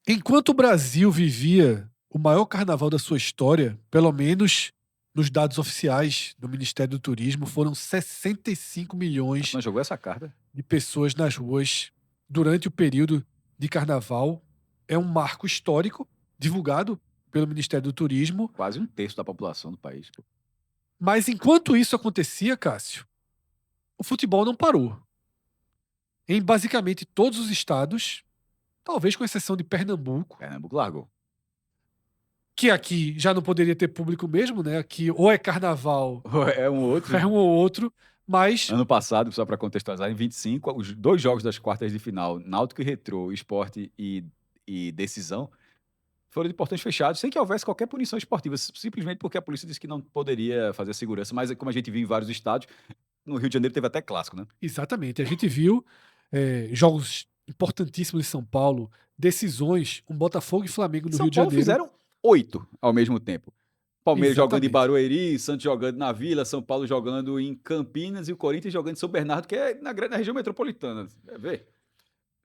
Enquanto o Brasil vivia o maior carnaval da sua história, pelo menos nos dados oficiais do Ministério do Turismo, foram 65 A milhões turma jogou essa carta. de pessoas nas ruas durante o período de carnaval. É um marco histórico divulgado pelo Ministério do Turismo, Quase um terço da população do país, pô. mas enquanto isso acontecia, Cássio, o futebol não parou. Em basicamente todos os estados, talvez com exceção de Pernambuco, Pernambuco largou. que aqui já não poderia ter público mesmo, né? Aqui ou é carnaval, É um outro. é um ou outro, mas Ano passado, só para contextualizar, em 25, os 2 jogos das quartas de final, Náutico e Retrô, Sport e Decisão, foram de portões fechados, sem que houvesse qualquer punição esportiva, simplesmente porque a polícia disse que não poderia fazer segurança. Mas como a gente viu em vários estádios, no Rio de Janeiro teve até clássico, né? exatamente, a gente viu jogos importantíssimos em São Paulo, decisões, um Botafogo e Flamengo Em no São Rio de Paulo Janeiro. fizeram 8 ao mesmo tempo. Palmeiras jogando em Exatamente. Barueri, Santos jogando na Vila, São Paulo jogando em Campinas e o Corinthians jogando em São Bernardo, que é na região metropolitana. Quer ver?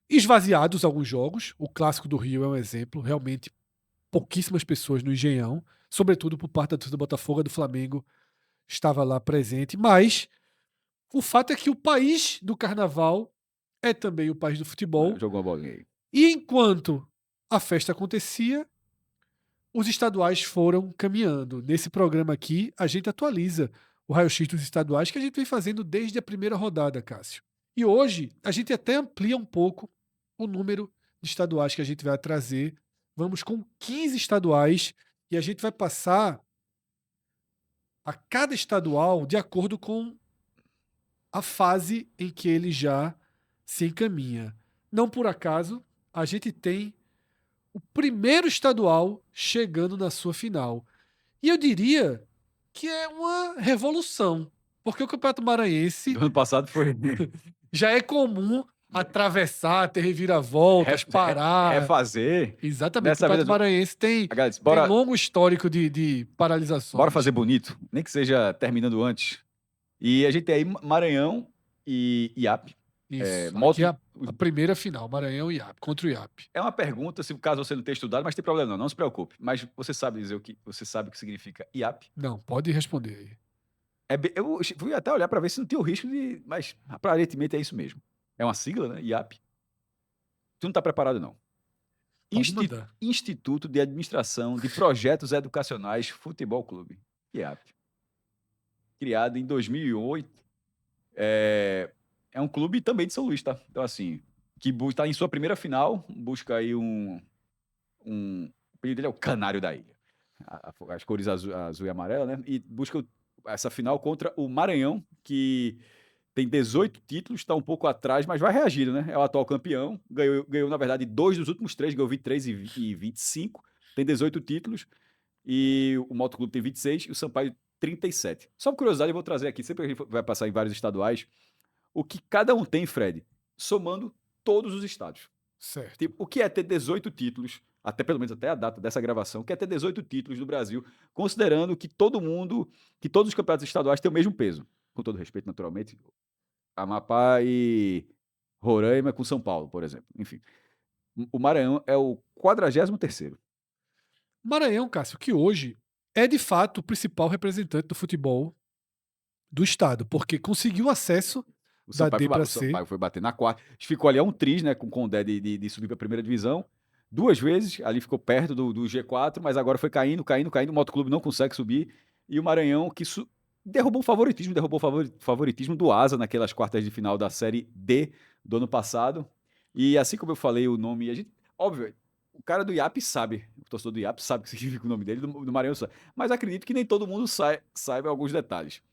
Esvaziados alguns jogos, o Clássico do Rio é um exemplo, realmente pouquíssimas pessoas no Engenhão, sobretudo por parte da torcida do Botafogo e do Flamengo estava lá presente, mas o fato é que o país do carnaval é também o país do futebol, Jogou uma bolinha aí. e enquanto a festa acontecia, os estaduais foram caminhando. Nesse programa aqui, a gente atualiza o raio-x dos estaduais que a gente vem fazendo desde a primeira rodada, Cássio. E hoje, a gente até amplia um pouco o número de estaduais que a gente vai trazer. Vamos com 15 estaduais e a gente vai passar a cada estadual de acordo com a fase em que ele já se encaminha. Não por acaso, a gente tem o primeiro estadual chegando na sua final. E eu diria que é uma revolução, porque o Campeonato Maranhense Do ano passado foi já é comum atravessar, ter reviravoltas, parar. refazer. Exatamente, o Dessa vez, Campeonato Maranhense Gades, tem bora, longo histórico de bora paralisações. fazer bonito, nem que seja terminando antes. E a gente tem aí Maranhão e IAP. Isso, aqui é Moto, a primeira final, Maranhão e IAP, contra o IAP. é uma pergunta, se caso você não tenha estudado, mas tem problema não se preocupe. Mas você sabe dizer você sabe o que significa IAP? Não, pode responder aí. Eu fui até olhar para ver se não tinha o risco de, mas aparentemente é isso mesmo. É uma sigla, né? IAP. Tu não está preparado não. Pode mandar. Instituto de Administração de Projetos Educacionais Futebol Clube, IAP. Criado em 2008. É um clube também de São Luís, tá? Então, assim, que está em sua primeira final, busca aí o apelido dele é o Canário da Ilha. As cores azul e amarela, né? E busca essa final contra o Maranhão, que tem 18 títulos, está um pouco atrás, mas vai reagindo, né? É o atual campeão, ganhou na verdade 2 dos últimos 3, ganhou 23 e 25, tem 18 títulos, e o Moto Clube tem 26 e o Sampaio 37. Só por curiosidade, eu vou trazer aqui, sempre que a gente vai passar em vários estaduais, o que cada um tem, Fred, somando todos os estados. Certo. Tipo, o que é ter 18 títulos, até pelo menos até a data dessa gravação, o que é ter 18 títulos no Brasil, considerando que que todos os campeonatos estaduais têm o mesmo peso. Com todo respeito, naturalmente, Amapá e Roraima com São Paulo, por exemplo. Enfim, o Maranhão é o 43º. Maranhão, Cássio, que hoje é de fato o principal representante do futebol do estado, porque conseguiu acesso da D para O C. Sampaio foi bater na quarta. Ficou ali a um triz, né, com o Condé de subir para a primeira divisão. 2 vezes, ali ficou perto do G4, mas agora foi caindo, caindo, caindo. O Motoclube não consegue subir. E o Maranhão, que derrubou o favoritismo do Asa naquelas quartas de final da Série D do ano passado. E assim como eu falei o nome, a gente, óbvio, o cara do IAP sabe, o torcedor do IAP sabe o que significa o nome dele, do Maranhão sabe. Mas acredito que nem todo mundo saiba alguns detalhes.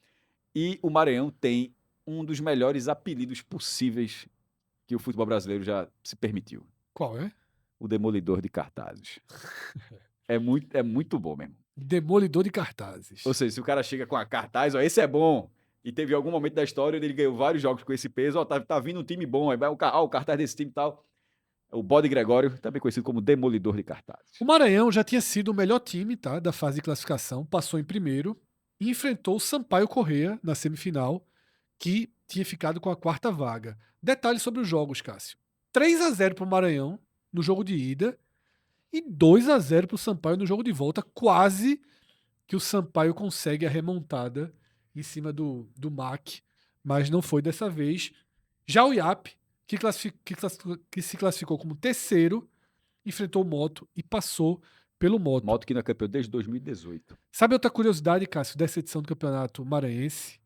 E o Maranhão tem um dos melhores apelidos possíveis que o futebol brasileiro já se permitiu. Qual é? O Demolidor de Cartazes. É muito bom mesmo. Demolidor de Ou cartazes. seja, se o cara chega com a cartaz, ó, esse é bom, e teve algum momento da história onde ele ganhou vários jogos com esse peso, ó, tá vindo um time bom, aí vai o cartaz desse time e tal. O Bode Gregório, também conhecido como Demolidor de O Cartazes. Maranhão já tinha sido o melhor time, tá, da fase de classificação, passou em primeiro e enfrentou o Sampaio Corrêa na semifinal, que tinha ficado com a quarta vaga. Detalhes sobre os jogos, Cássio. 3-0 para o Maranhão no jogo de ida, e 2-0 para o Sampaio no jogo de volta. Quase que o Sampaio consegue a remontada em cima do MAC, mas não foi dessa vez. Já o IAP, que se classificou como terceiro, enfrentou o Moto e passou pelo Moto. Moto que não é campeão desde 2018. Sabe outra curiosidade, Cássio, dessa edição do Campeonato Maranhense?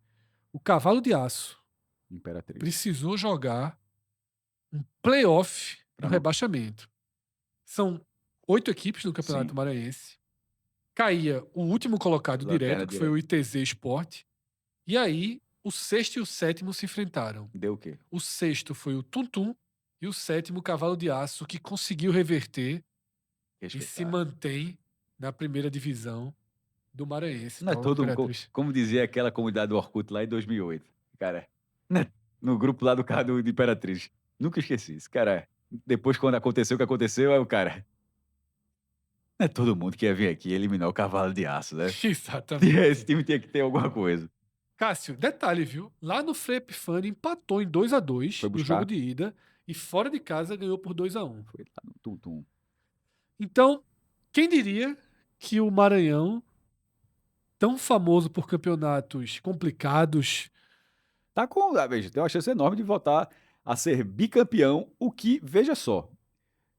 O Cavalo de Aço Imperatriz. precisou jogar um playoff do Pra não- rebaixamento. São 8 equipes no Campeonato Sim. Maranhense. Caía o último colocado Lanterna direto, que foi o ITZ Sport. E aí, o sexto e o sétimo se enfrentaram. Deu o quê? O sexto foi o Tuntum e o sétimo, o Cavalo de Aço, que conseguiu reverter e se Respeitar. mantém na primeira divisão do Maranhense. Não é Tá, o todo Imperatriz. como dizia aquela comunidade do Orkut lá em 2008. Cara, né, no grupo lá do cara do Imperatriz. Nunca esqueci isso. Cara, depois quando aconteceu o que aconteceu, aí o cara... Não é todo mundo que ia vir aqui eliminar o Cavalo de Aço, né? Exatamente. Esse time tinha que ter alguma coisa. Cássio, detalhe, viu? Lá no Frei Epifânio empatou em 2-2 Foi no buscar. jogo de ida e fora de casa ganhou por 2-1. Foi lá no Tum-Tum. Então, quem diria que o Maranhão, tão famoso por campeonatos complicados, Tá com... Veja, tem uma chance enorme de voltar a ser bicampeão, o que, veja só,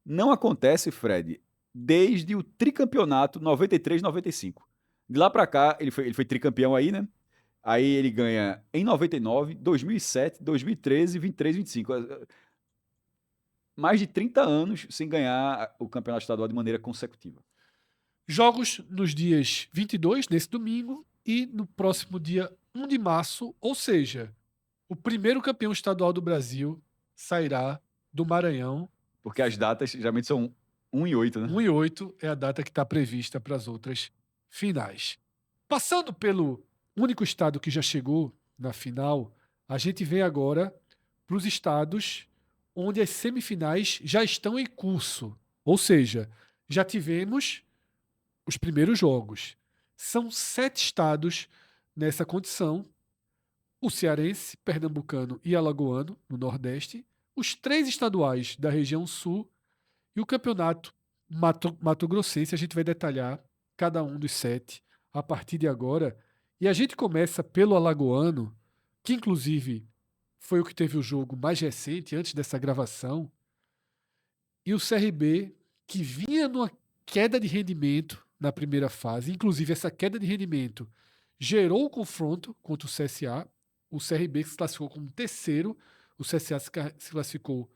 não acontece, Fred, desde o tricampeonato 93-95. De lá pra cá, ele foi tricampeão aí, né? Aí ele ganha em 99, 2007, 2013, 23, 25. Mais de 30 anos sem ganhar o campeonato estadual de maneira consecutiva. jogos nos dias 22, nesse domingo, e no próximo dia 1 de março, ou seja, o primeiro campeão estadual do Brasil sairá do Maranhão. Porque as datas geralmente são 1 e 8, né? 1 e 8 é a data que está prevista para as outras finais. Passando pelo único estado que já chegou na final, a gente vem agora para os estados onde as semifinais já estão em curso. Ou seja, já tivemos os primeiros jogos. São 7 estados nessa condição: o cearense, pernambucano e alagoano, no Nordeste, os 3 estaduais da região Sul e o campeonato mato-grossense. A gente vai detalhar cada um dos 7 a partir de agora. E a gente começa pelo alagoano, que inclusive foi o que teve o jogo mais recente, antes dessa gravação, e o CRB, que vinha numa queda de rendimento na primeira fase. Inclusive, essa queda de rendimento gerou o confronto contra o CSA. O CRB se classificou como terceiro, o CSA se classificou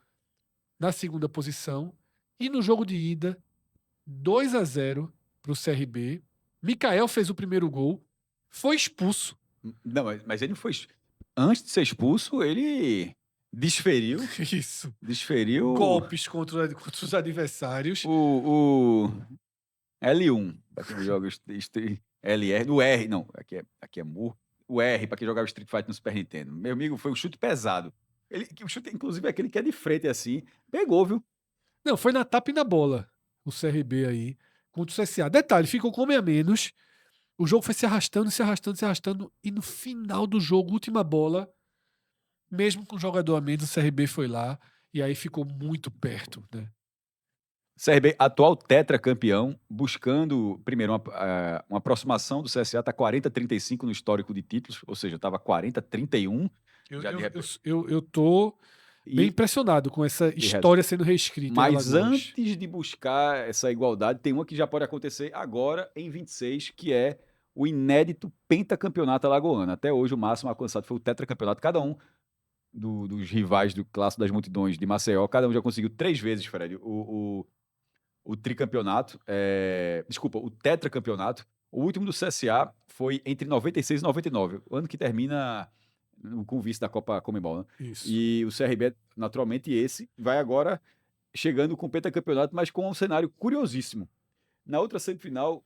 na segunda posição. E no jogo de ida, 2-0 para o CRB. Mikael fez o primeiro gol, foi expulso. Não, mas ele foi... Antes de ser expulso, ele desferiu Isso. Desferiu Golpes contra os adversários. o L1, para quem joga LR, o R, não, aqui é Mu. O R, para quem jogava Street Fighter no Super Nintendo. Meu amigo, foi um chute pesado. O chute, inclusive, é aquele que é de frente assim. Pegou, viu? Não, foi na tapa e na bola o CRB aí contra o CSA. Detalhe, ficou com homem a menos. O jogo foi se arrastando, se arrastando, se arrastando. E no final do jogo, última bola, mesmo com o jogador a menos, o CRB foi lá. E aí ficou muito perto, né? CRB, atual tetracampeão, buscando, primeiro, uma aproximação do CSA, está 40-35 no histórico de títulos, ou seja, estava 40-31. Eu tô bem impressionado com essa história sendo reescrita. Mas antes de buscar essa igualdade, tem uma que já pode acontecer agora, em 26, que é o inédito pentacampeonato alagoano. Até hoje, o máximo alcançado foi o tetracampeonato. Cada um dos rivais do Clássico das Multidões de Maceió, cada um já conseguiu 3 vezes, Fred, o tricampeonato, desculpa, o tetracampeonato. O último do CSA foi entre 96 e 99, o ano que termina com o vice da Copa Comembol, né? Isso. E o CRB, naturalmente, esse vai agora chegando com o pentacampeonato, mas com um cenário curiosíssimo. Na outra semifinal,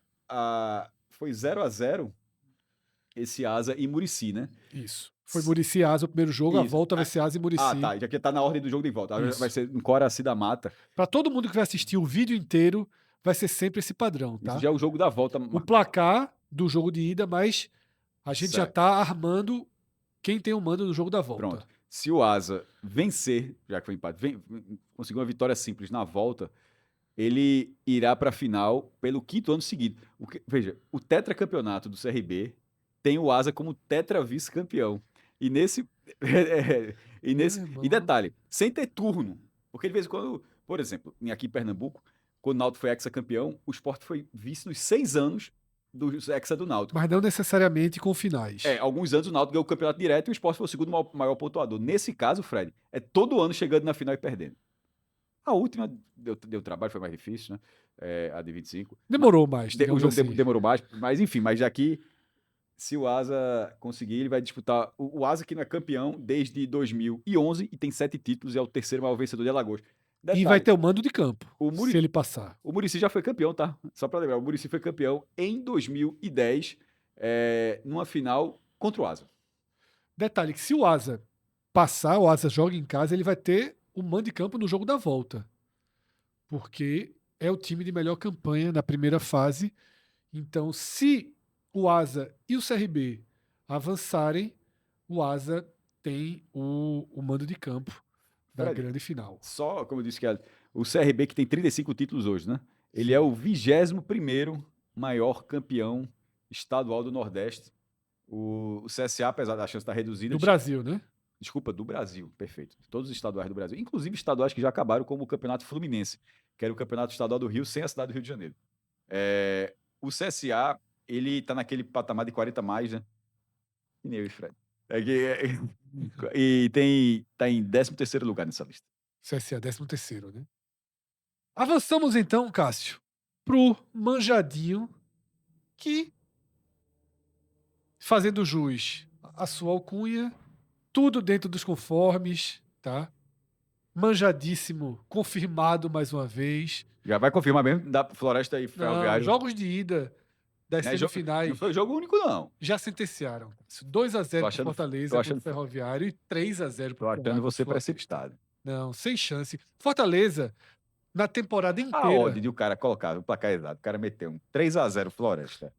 foi 0-0 esse Asa e Muricy, né? Isso. Foi Muricy e Asa o primeiro jogo, a volta vai ser Asa e Muricy. Tá, já que tá na ordem do jogo de volta. Vai ser em Coraci da Mata. Para todo mundo que vai assistir o vídeo inteiro, vai ser sempre esse padrão, tá? Isso já é o jogo da volta. O placar do jogo de ida, mas a gente já tá armando quem tem o mando no jogo da volta. Pronto. Se o Asa vencer, já que foi empate, conseguir uma vitória simples na volta, ele irá para a final pelo 5º ano seguido. Veja, o tetracampeonato do CRB tem o Asa como tetra vice-campeão. E nesse, Meu e irmão. detalhe, sem ter turno. Porque de vez em quando, por exemplo, aqui em Pernambuco, quando o Náutico foi hexacampeão, o Sport foi vice nos 6 anos do hexa do Náutico. Mas não necessariamente com finais. Alguns anos o Náutico ganhou o campeonato direto e o Sport foi o segundo maior pontuador. Nesse caso, Fred, é todo ano chegando na final e perdendo. A última deu trabalho, foi mais difícil, né? A de 25. Demorou mais, O digamos jogo assim. demorou mais, mas enfim, mas já que se o Asa conseguir, ele vai disputar. O Asa que não é campeão desde 2011 e tem 7 títulos e é o terceiro maior vencedor de Alagoas. E vai Detalhe, ter o mando de campo, o se ele passar. Muricy já foi campeão, tá? Só pra lembrar, o Muricy foi campeão em 2010, numa final contra o Asa. Detalhe que se o Asa passar, o Asa joga em casa, ele vai ter o mando de campo no jogo da volta. Porque é o time de melhor campanha na primeira fase. Então, se o Asa e o CRB avançarem, o Asa tem o mando de campo da Fred, grande final. só, como eu disse, que o CRB que tem 35 títulos hoje, né? Ele é o 21º maior campeão estadual do Nordeste. O CSA, apesar da chance estar reduzida, Do Brasil, né? desculpa, do Brasil, perfeito. De todos os estaduais do Brasil, inclusive estaduais que já acabaram, como o Campeonato Fluminense, que era o Campeonato Estadual do Rio, sem a cidade do Rio de Janeiro. O CSA, ele tá naquele patamar de 40 mais, né? Que nem eu e Fred. E tá em 13º lugar nessa lista. CSA, 13º, né? Avançamos então, Cássio, pro manjadinho que, fazendo jus à sua alcunha, tudo dentro dos conformes, tá? Manjadíssimo, confirmado mais uma vez. Já vai confirmar mesmo da Floresta e Não, Ferroviário. jogos de ida das Não, não semifinais foi jogo único, não. já sentenciaram. 2-0 pro Tô Fortaleza achando, contra o Ferroviário e 3-0 pro tô achando você Floresta. precipitado. Não, sem chance. Fortaleza, na temporada A odd inteira, de o cara colocar o placar exato, o cara meteu um 3-0 Floresta.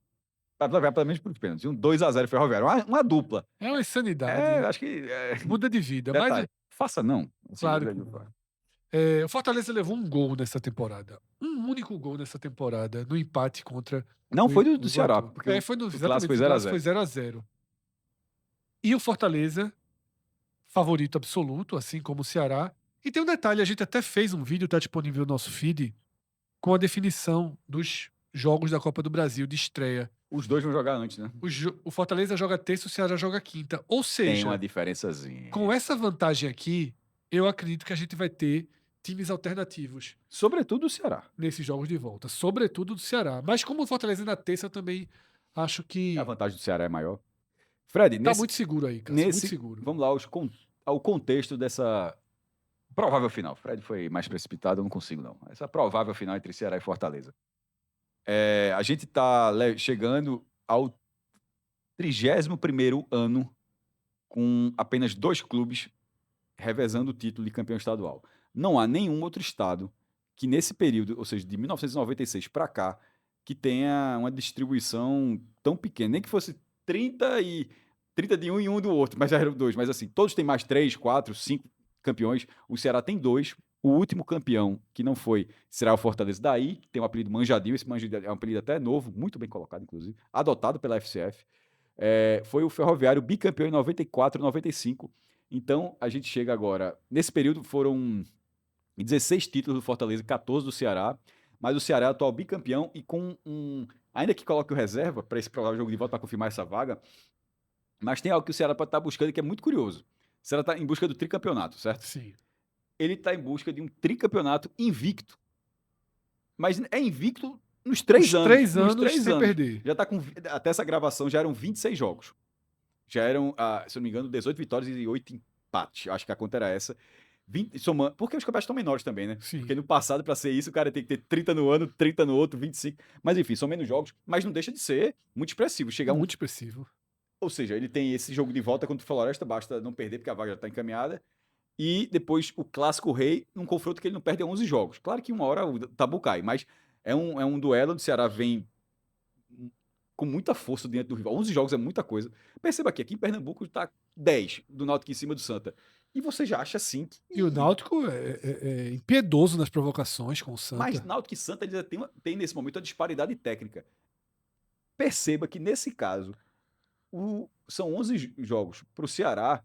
Vai pelo menos por pênaltis. E um 2-0 Ferroviário. Uma dupla. é uma insanidade. Acho que. Muda de vida. Mas, Detalhe. Faça não. Assim, claro que não. O Fortaleza levou um gol nessa temporada. Um único gol nessa temporada, no empate contra não foi do o Ceará, Iguatu. porque Foi no, o clássico exatamente, foi o clássico 0-0. foi 0-0. E o Fortaleza, favorito absoluto, assim como o Ceará. E tem um detalhe, a gente até fez um vídeo, tá disponível no nosso feed, com a definição dos jogos da Copa do Brasil de estreia. Os dois vão jogar antes, né? O Fortaleza joga terça, o Ceará joga quinta. Ou Tem uma seja, diferençazinha. com essa vantagem aqui, eu acredito que a gente vai ter times alternativos Sobretudo o Ceará. nesses jogos de volta, sobretudo do Ceará. Mas como o Fortaleza na terça, eu também acho que A vantagem do Ceará é maior. Fred, tá muito seguro aí, Cássio, muito seguro. vamos lá, ao contexto dessa provável final. Fred foi mais precipitado, eu não consigo não. Essa provável final entre Ceará e Fortaleza. A gente está chegando ao 31º ano com apenas 2 clubes revezando o título de campeão estadual. Não há nenhum outro estado que nesse período, ou seja, de 1996 para cá, que tenha uma distribuição tão pequena, nem que fosse 30 de um e um do outro, mas já eram 2, mas assim, todos têm mais 3, 4, 5 campeões, o Ceará tem 2, o último campeão que não foi, será o Fortaleza daí, que tem um apelido Manjadinho, esse Manjadinho é um apelido até novo, muito bem colocado inclusive, adotado pela FCF, foi o Ferroviário bicampeão em 94, 95, então a gente chega agora, nesse período foram 16 títulos do Fortaleza, 14 do Ceará, mas o Ceará é o atual bicampeão e com ainda que coloque o reserva para esse provável jogo de volta para confirmar essa vaga, mas tem algo que o Ceará pode estar buscando e que é muito curioso. O Ceará está em busca do tricampeonato, certo? Sim. Ele está em busca de um tricampeonato invicto. Mas é invicto nos 3 anos. 3 anos sem perder. Já está com. Até essa gravação já eram 26 jogos. Já eram, se eu não me engano, 18 vitórias e 8 empates. Acho que a conta era essa. 20, somando, porque os campeonatos estão menores também, né? Sim. Porque no passado, para ser isso, o cara tem que ter 30 no ano, 30 no outro, 25. Mas enfim, são menos jogos. Mas não deixa de ser muito expressivo. Muito expressivo. Ou seja, ele tem esse jogo de volta contra o Floresta, basta não perder, porque a vaga já está encaminhada. E depois o Clássico Rei, num confronto que ele não perde 11 jogos. Claro que uma hora o tabu cai, mas é um duelo onde o Ceará vem com muita força diante do rival. 11 jogos é muita coisa. Perceba aqui em Pernambuco tá 10 do Náutico em cima do Santa. E você já acha assim que... E o Náutico é impiedoso nas provocações com o Mas Santa. Náutico e Santa eles tem nesse momento a disparidade técnica. Perceba que nesse caso são 11 jogos para o Ceará.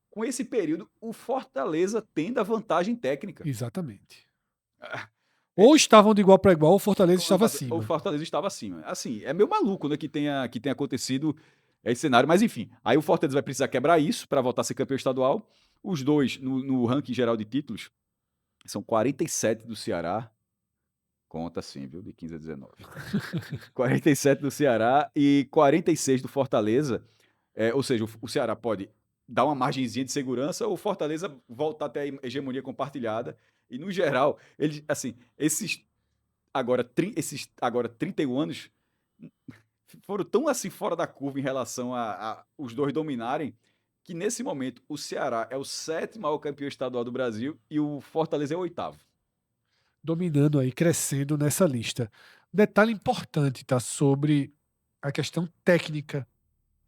Com esse período, o Fortaleza tendo a vantagem técnica. Exatamente. Ou estavam de igual para igual, ou o Fortaleza estava acima. O Fortaleza estava acima. Assim, é meio maluco, né, que tenha acontecido esse cenário. Mas enfim, aí o Fortaleza vai precisar quebrar isso para voltar a ser campeão estadual. Os dois, no ranking geral de títulos, são 47 do Ceará. Conta sim, viu? De 15 a 19. 47 do Ceará e 46 do Fortaleza. Ou seja, o Ceará pode dar uma margenzinha de segurança ou o Fortaleza voltar até a hegemonia compartilhada. E, no geral, eles, assim, esses agora 31 anos foram tão assim fora da curva em relação a os dois dominarem, que nesse momento o Ceará é o 7º maior campeão estadual do Brasil e o Fortaleza é o 8º. Dominando aí, crescendo nessa lista. Detalhe importante, tá? Sobre a questão técnica.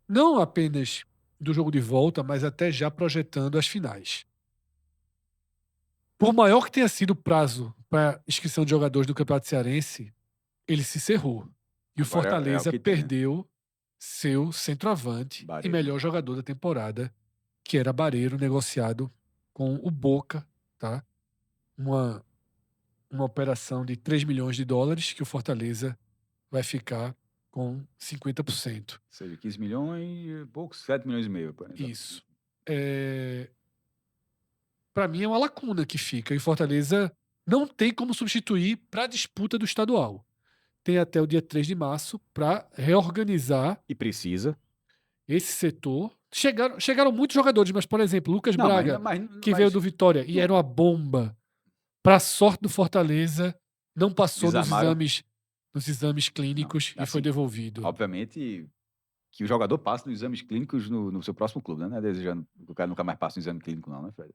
Não apenas do jogo de volta, mas até já projetando as finais. Por maior que tenha sido o prazo para inscrição de jogadores do Campeonato Cearense, ele se cerrou. E o Agora é o Fortaleza que tem, né? perdeu seu centroavante e Barreiro. melhor jogador da temporada, que era Barreiro, negociado com o Boca, tá? Uma operação de 3 milhões de dólares que o Fortaleza vai ficar com 50%. Ou seja, 15 milhões, poucos, 7 milhões e meio. Isso. Para mim é uma lacuna que fica. E Fortaleza não tem como substituir para a disputa do estadual. Tem até o dia 3 de março para reorganizar E precisa. esse setor. Chegaram muitos jogadores, mas, por exemplo, Lucas Não, Braga, mas que veio do Vitória e era uma bomba. Para sorte do Fortaleza, não passou Desarmaram. nos exames clínicos Não, e foi assim, devolvido. Obviamente que o jogador passe nos exames clínicos no seu próximo clube, né? Não é desejando que o cara nunca mais passe no exame clínico, não, né, Fred?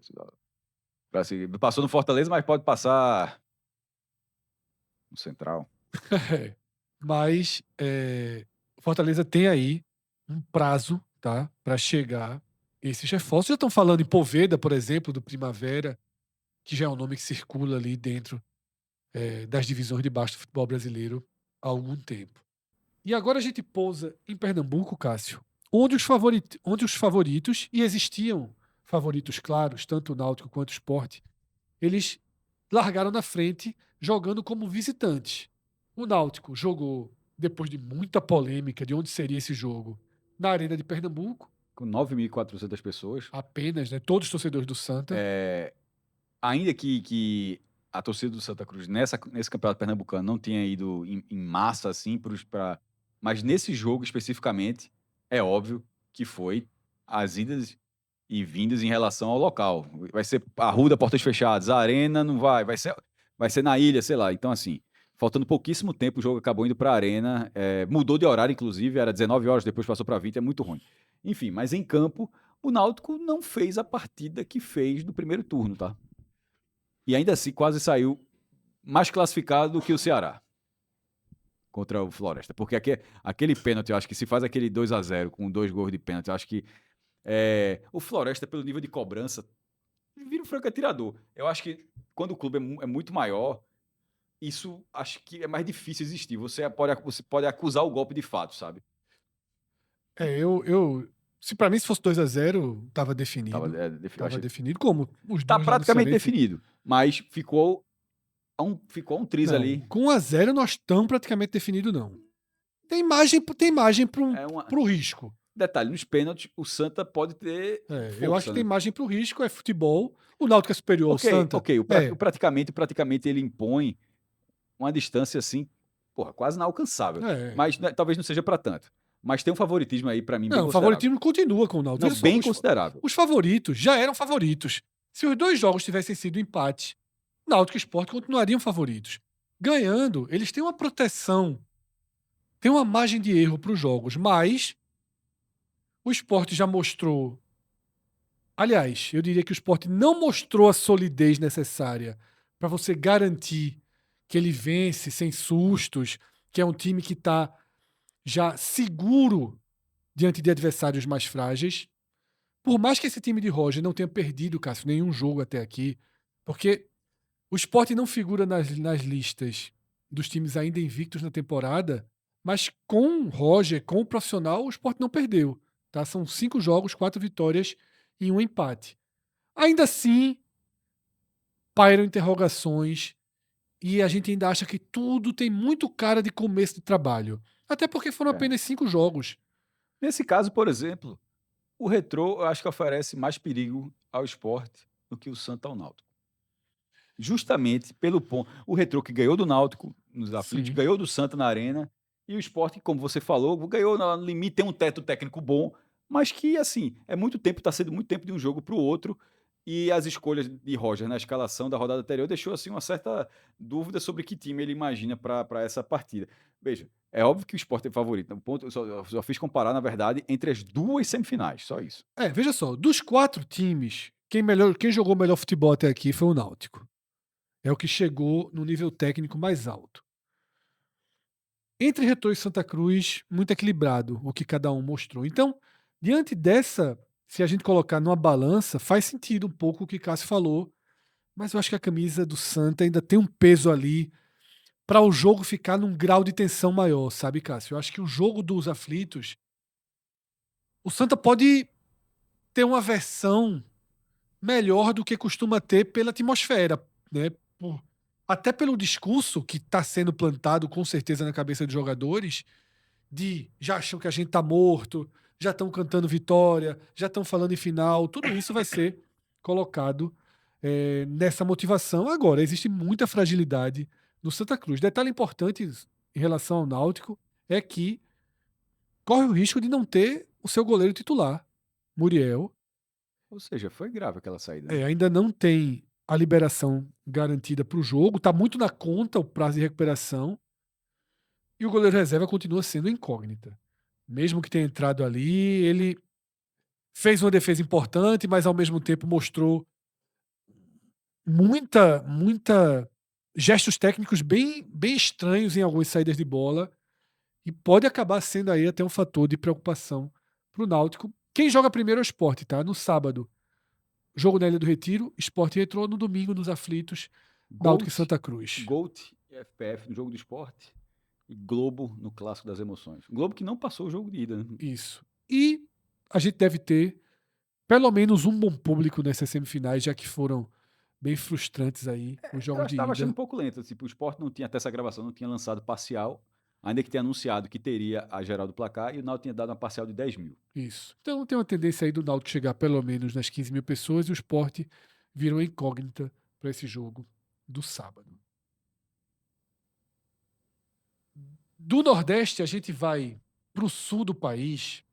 Passou no Fortaleza, mas pode passar no Central. Mas o Fortaleza tem aí um prazo, tá, para chegar esses reforços. Já estão falando em Poveda, por exemplo, do Primavera, que já é um nome que circula ali dentro das divisões de baixo do futebol brasileiro há algum tempo. E agora a gente pousa em Pernambuco, Cássio, onde os favoritos, e existiam favoritos claros, tanto o Náutico quanto o Sport, eles largaram na frente jogando como visitantes. O Náutico jogou, depois de muita polêmica de onde seria esse jogo, na Arena de Pernambuco. Com 9.400 pessoas. Apenas, né? Todos os torcedores do Santa. Ainda que a torcida do Santa Cruz nesse campeonato pernambucano não tenha ido em massa assim, mas nesse jogo especificamente, é óbvio que foi as idas e vindas em relação ao local. Vai ser Arruda, portas fechadas, a Arena não vai ser na ilha, sei lá. Então, assim, faltando pouquíssimo tempo, o jogo acabou indo para a Arena, mudou de horário, inclusive, era 19 horas, depois passou para 20, é muito ruim. Enfim, mas em campo, o Náutico não fez a partida que fez no primeiro turno, tá? E ainda assim quase saiu mais classificado do que o Ceará contra o Floresta. Porque aquele pênalti, eu acho que se faz aquele 2-0 com 2 gols de pênalti, eu acho que o Floresta, pelo nível de cobrança, vira um franco atirador. Eu acho que quando o clube é muito maior, isso acho que é mais difícil existir. Você pode acusar o golpe de fato, sabe? Se para mim se fosse 2-0, tava definido. Tava definido como os Tá dois praticamente definido, mas ficou um triz não, ali. Com 1-0 nós estamos praticamente definido, não. Tem margem pro risco. Detalhe, nos pênaltis, o Santa pode ter força, eu acho que né? tem margem pro risco, é futebol. O Náutico é superior ao Santa. O praticamente ele impõe uma distância assim, quase inalcançável. Mas talvez não seja para tanto. Mas tem um favoritismo aí para mim bem considerável. O favoritismo continua com o Náutico. Não, bem considerável. Os favoritos já eram favoritos. Se os dois jogos tivessem sido empate, Náutico e Sport continuariam favoritos. Ganhando, eles têm uma proteção, tem uma margem de erro para os jogos, mas o Sport já mostrou. Aliás, eu diria que o Sport não mostrou a solidez necessária para você garantir que ele vence sem sustos, que é um time que está já seguro diante de adversários mais frágeis. Por mais que esse time de Roger não tenha perdido, Cássio, nenhum jogo até aqui, porque o Sport não figura nas listas dos times ainda invictos na temporada, mas com o Roger, com o profissional, o Sport não perdeu. Tá? São 5 jogos, 4 vitórias e um empate. Ainda assim, pairam interrogações e a gente ainda acha que tudo tem muito cara de começo de trabalho. Até porque foram É. apenas 5 jogos. Nesse caso, por exemplo, o Retrô eu acho que oferece mais perigo ao Sport do que o Santa ao Náutico. Justamente pelo ponto. O Retrô que ganhou do Náutico nos aflitos, Sim. ganhou do Santa na Arena, e o Sport, como você falou, ganhou no limite, tem um teto técnico bom, mas que, assim, é muito tempo, está sendo muito tempo de um jogo para o outro, e as escolhas de Roger na escalação da rodada anterior deixou, assim, uma certa dúvida sobre que time ele imagina para essa partida. Veja, é óbvio que o Sport é favorito, no ponto, eu só fiz comparar, na verdade, entre as duas semifinais, só isso. Veja só, dos 4 times, quem jogou melhor futebol até aqui foi o Náutico. É o que chegou no nível técnico mais alto. Entre Retrô e Santa Cruz, muito equilibrado o que cada um mostrou. Então, diante dessa, se a gente colocar numa balança, faz sentido um pouco o que Cássio falou, mas eu acho que a camisa do Santa ainda tem um peso ali para o jogo ficar num grau de tensão maior, sabe, Cássio? Eu acho que o jogo dos aflitos, o Santa pode ter uma versão melhor do que costuma ter pela atmosfera, né? Até pelo discurso que está sendo plantado com certeza na cabeça dos jogadores, de já acham que a gente tá morto, já estão cantando vitória, já estão falando em final, tudo isso vai ser colocado nessa motivação. Agora, existe muita fragilidade no Santa Cruz. Detalhe importante em relação ao Náutico é que corre o risco de não ter o seu goleiro titular, Muriel. Ou seja, foi grave aquela saída, né? Ainda não tem a liberação garantida para o jogo, está muito na conta o prazo de recuperação. E o goleiro reserva continua sendo incógnita. Mesmo que tenha entrado ali, ele fez uma defesa importante, mas ao mesmo tempo mostrou muita gestos técnicos bem estranhos em algumas saídas de bola e pode acabar sendo aí até um fator de preocupação para o Náutico. Quem joga primeiro é o Sport, tá? No sábado, jogo na Ilha do Retiro, Sport entrou no domingo nos aflitos, Náutico e Gold, Santa Cruz. Gold e FPF no jogo do esporte e Globo no clássico das emoções. Globo que não passou o jogo de ida, né? Isso. E a gente deve ter pelo menos um bom público nessas semifinais, já que foram bem frustrantes aí os Eu jogos de estava achando um ida. pouco lento. Tipo, o esporte não tinha, até essa gravação, não tinha lançado parcial, ainda que tenha anunciado que teria a geral do placar, e o Náutico tinha dado uma parcial de 10 mil. Isso. Então tem uma tendência aí do Náutico chegar pelo menos nas 15 mil pessoas e o Sport vira uma incógnita para esse jogo do sábado. Do Nordeste, a gente vai para o sul do país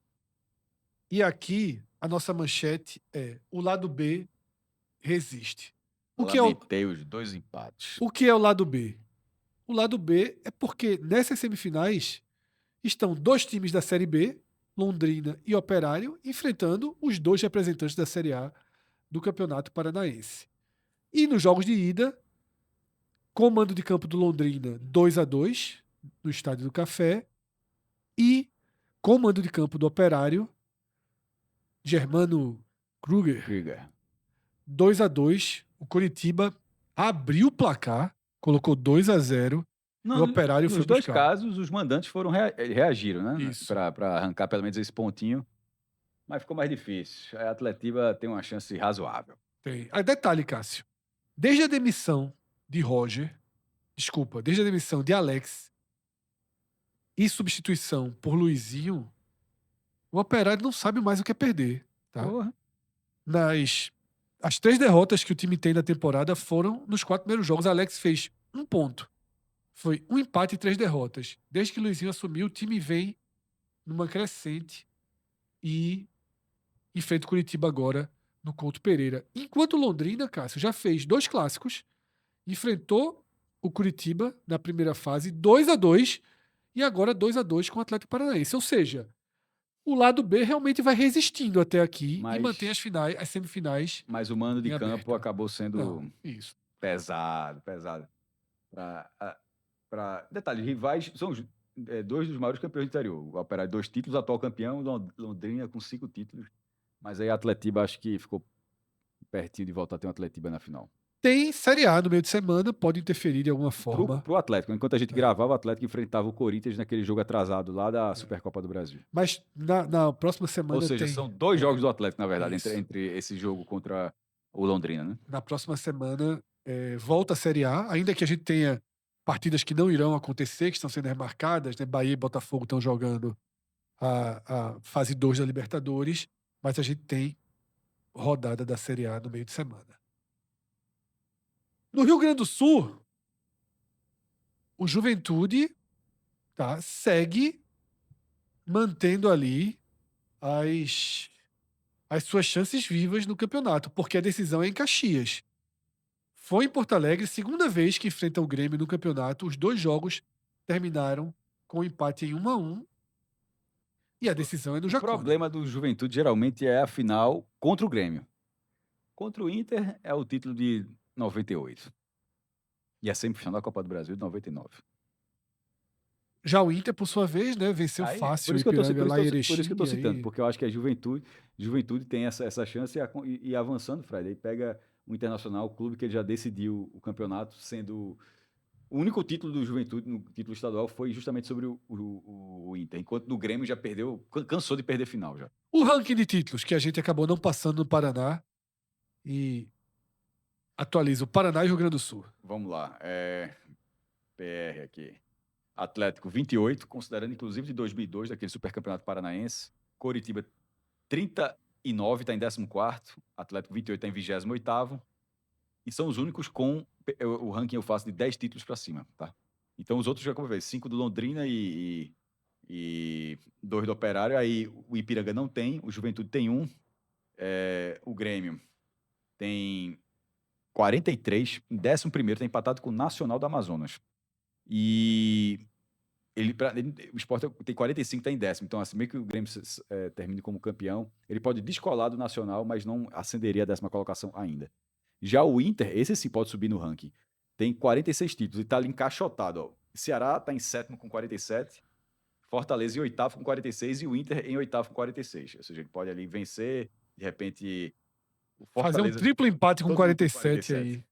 e aqui a nossa manchete é: o lado B resiste. O que é Lamentei os dois empates. o que é o lado B? O lado B é porque nessas semifinais estão 2 times da Série B, Londrina e Operário, enfrentando os 2 representantes da Série A do Campeonato Paranaense. E nos jogos de ida, comando de campo do Londrina 2-2 no Estádio do Café e comando de campo do Operário, Germano Kruger, Krieger. 2-2. O Coritiba abriu o placar, colocou 2-0 e o Não, Operário foi nos dois buscar. casos, os mandantes foram reagiram, né? Isso. Para arrancar pelo menos esse pontinho. Mas ficou mais difícil. A Atletiba tem uma chance razoável. Tem. Aí, detalhe, Cássio. Desde a demissão de Roger, desde a demissão de Alex e substituição por Luizinho, o Operário não sabe mais o que é perder, tá? Porra. As 3 derrotas que o time tem na temporada foram nos 4 primeiros jogos. Alex fez 1 ponto. Foi 1 empate e 3 derrotas. Desde que Luizinho assumiu, o time vem numa crescente e enfrenta o Curitiba agora no Couto Pereira. Enquanto o Londrina, Cássio, já fez 2 clássicos, enfrentou o Curitiba na primeira fase 2-2 e agora 2-2 com o Atlético Paranaense. Ou seja, o lado B realmente vai resistindo até aqui e mantém as semifinais Mas o mando de em campo aberto. acabou sendo Não, isso. pesado. Detalhe, rivais são dois dos maiores campeões do interior. O Operário 2 títulos, atual campeão, Londrina com 5 títulos. Mas aí a Atletiba acho que ficou pertinho de voltar a ter um Atletiba na final. Tem Série A no meio de semana, pode interferir de alguma Pro, forma. pro Atlético. Enquanto a gente gravava, o Atlético enfrentava o Corinthians naquele jogo atrasado lá da Supercopa do Brasil. Mas na próxima semana Ou seja, tem. são 2 jogos do Atlético, na verdade, Isso. entre esse jogo contra o Londrina, né? Na próxima semana volta a Série A, ainda que a gente tenha partidas que não irão acontecer, que estão sendo remarcadas, né? Bahia e Botafogo estão jogando a fase 2 da Libertadores, mas a gente tem rodada da Série A no meio de semana. No Rio Grande do Sul, o Juventude segue mantendo ali as suas chances vivas no campeonato, porque a decisão é em Caxias. Foi em Porto Alegre, segunda vez que enfrenta o Grêmio no campeonato. Os 2 jogos terminaram com empate em 1-1. E a decisão é no O Jacone. problema do Juventude geralmente é a final contra o Grêmio. Contra o Inter é o título de 98. E a semifinal da Copa do Brasil de 99. Já o Inter, por sua vez, né, venceu Aí, fácil o Ipiranga lá em por isso que eu tô Erechim. citando, Aí... porque eu acho que a Juventude tem essa chance e avançando, Fred. Aí pega o Internacional, o clube que ele já decidiu o campeonato, sendo o único título do Juventude, no título estadual, foi justamente sobre o Inter. Enquanto no Grêmio já perdeu, cansou de perder final já. O ranking de títulos que a gente acabou não passando no Paraná e atualiza o Paraná e o Rio Grande do Sul. Vamos lá. PR aqui. Atlético 28, considerando inclusive de 2002, daquele supercampeonato paranaense. Coritiba 39, está em 14º. Atlético 28 está em 28º. E são os únicos com o ranking eu faço de 10 títulos para cima, tá? Então os outros já como ver, 5 do Londrina e 2 do Operário. Aí o Ipiranga não tem, o Juventude tem 1. O Grêmio tem 43, em 11º está empatado com o Nacional do Amazonas. E o Sport tem 45, está em 10º. Então, assim, meio que o Grêmio termine como campeão, ele pode descolar do Nacional, mas não ascenderia a 10ª colocação ainda. Já o Inter, esse sim pode subir no ranking. Tem 46 títulos e está ali encaixotado. Ó. Ceará está em 7º com 47, Fortaleza em 8º com 46 e o Inter em 8º com 46. Ou seja, ele pode ali vencer, de repente... O Fazer um triplo empate com 47 aí.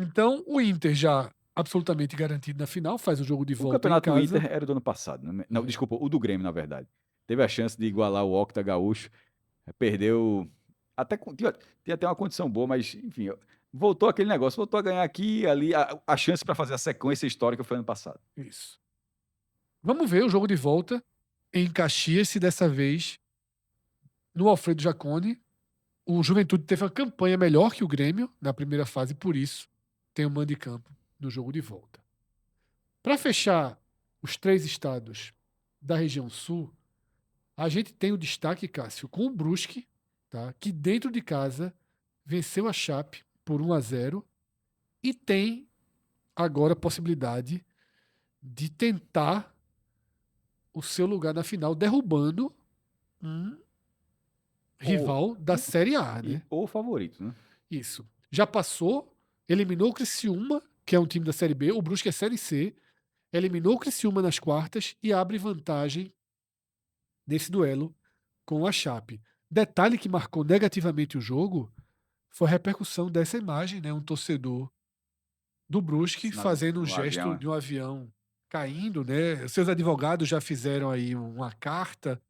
Então, o Inter já absolutamente garantido na final, faz o jogo de volta em casa. O campeonato do Inter era do ano passado. Né? Não, desculpa, o do Grêmio, na verdade. Teve a chance de igualar o Octa Gaúcho, perdeu... Tinha até uma condição boa, mas, enfim, voltou aquele negócio, voltou a ganhar aqui e ali. A chance para fazer a sequência histórica foi ano passado. Isso. Vamos ver o jogo de volta em Caxias, se dessa vez, no Alfredo Jacone, o Juventude teve uma campanha melhor que o Grêmio na primeira fase, por isso tem o mando de campo no jogo de volta. Para fechar os 3 estados da região sul, a gente tem o destaque, Cássio, com o Brusque, tá? Que dentro de casa venceu a Chape por 1-0 e tem agora a possibilidade de tentar o seu lugar na final, derrubando um rival da Série A, né? Ou favorito, né? Isso. Já passou, eliminou o Criciúma, que é um time da Série B, o Brusque é Série C, eliminou o Criciúma nas quartas e abre vantagem nesse duelo com a Chape. Detalhe que marcou negativamente o jogo foi a repercussão dessa imagem, né? Um torcedor do Brusque fazendo um gesto avião, de um avião caindo, né? Seus advogados já fizeram aí uma carta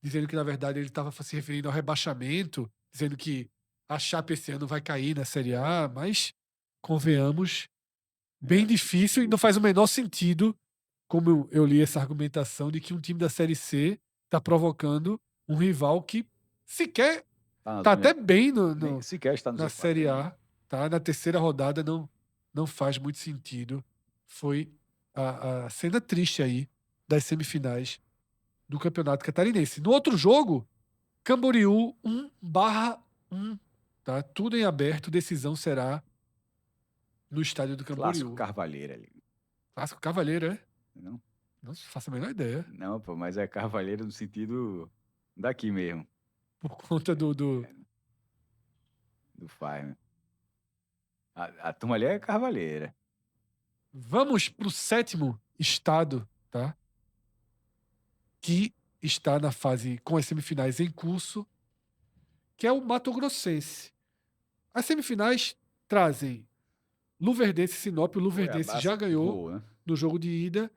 dizendo que, na verdade, ele estava se referindo ao rebaixamento, dizendo que a Chape esse ano vai cair na Série A, mas, convenhamos, bem difícil e não faz o menor sentido, como eu li essa argumentação, de que um time da Série C está provocando um rival que sequer tá até bem sequer está na Série A, tá? Na terceira rodada não faz muito sentido. Foi a cena triste aí das semifinais do Campeonato Catarinense. No outro jogo, Camboriú 1/1, tá? Tudo em aberto, decisão será no estádio do Camboriú. Clássico Carvalheiro ali. Clássico Cavaleiro, é? Não? Não faço a menor ideia. Não, pô, mas é Carvalheiro no sentido daqui mesmo. Por conta do Farm. A turma ali é Carvalheira. Vamos pro 7º estado, tá? Que está na fase com as semifinais em curso, que é o Mato Grossense. As semifinais trazem Luverdense e Sinop. O Luverdense Cuiabá já ganhou voou, né? no jogo de ida.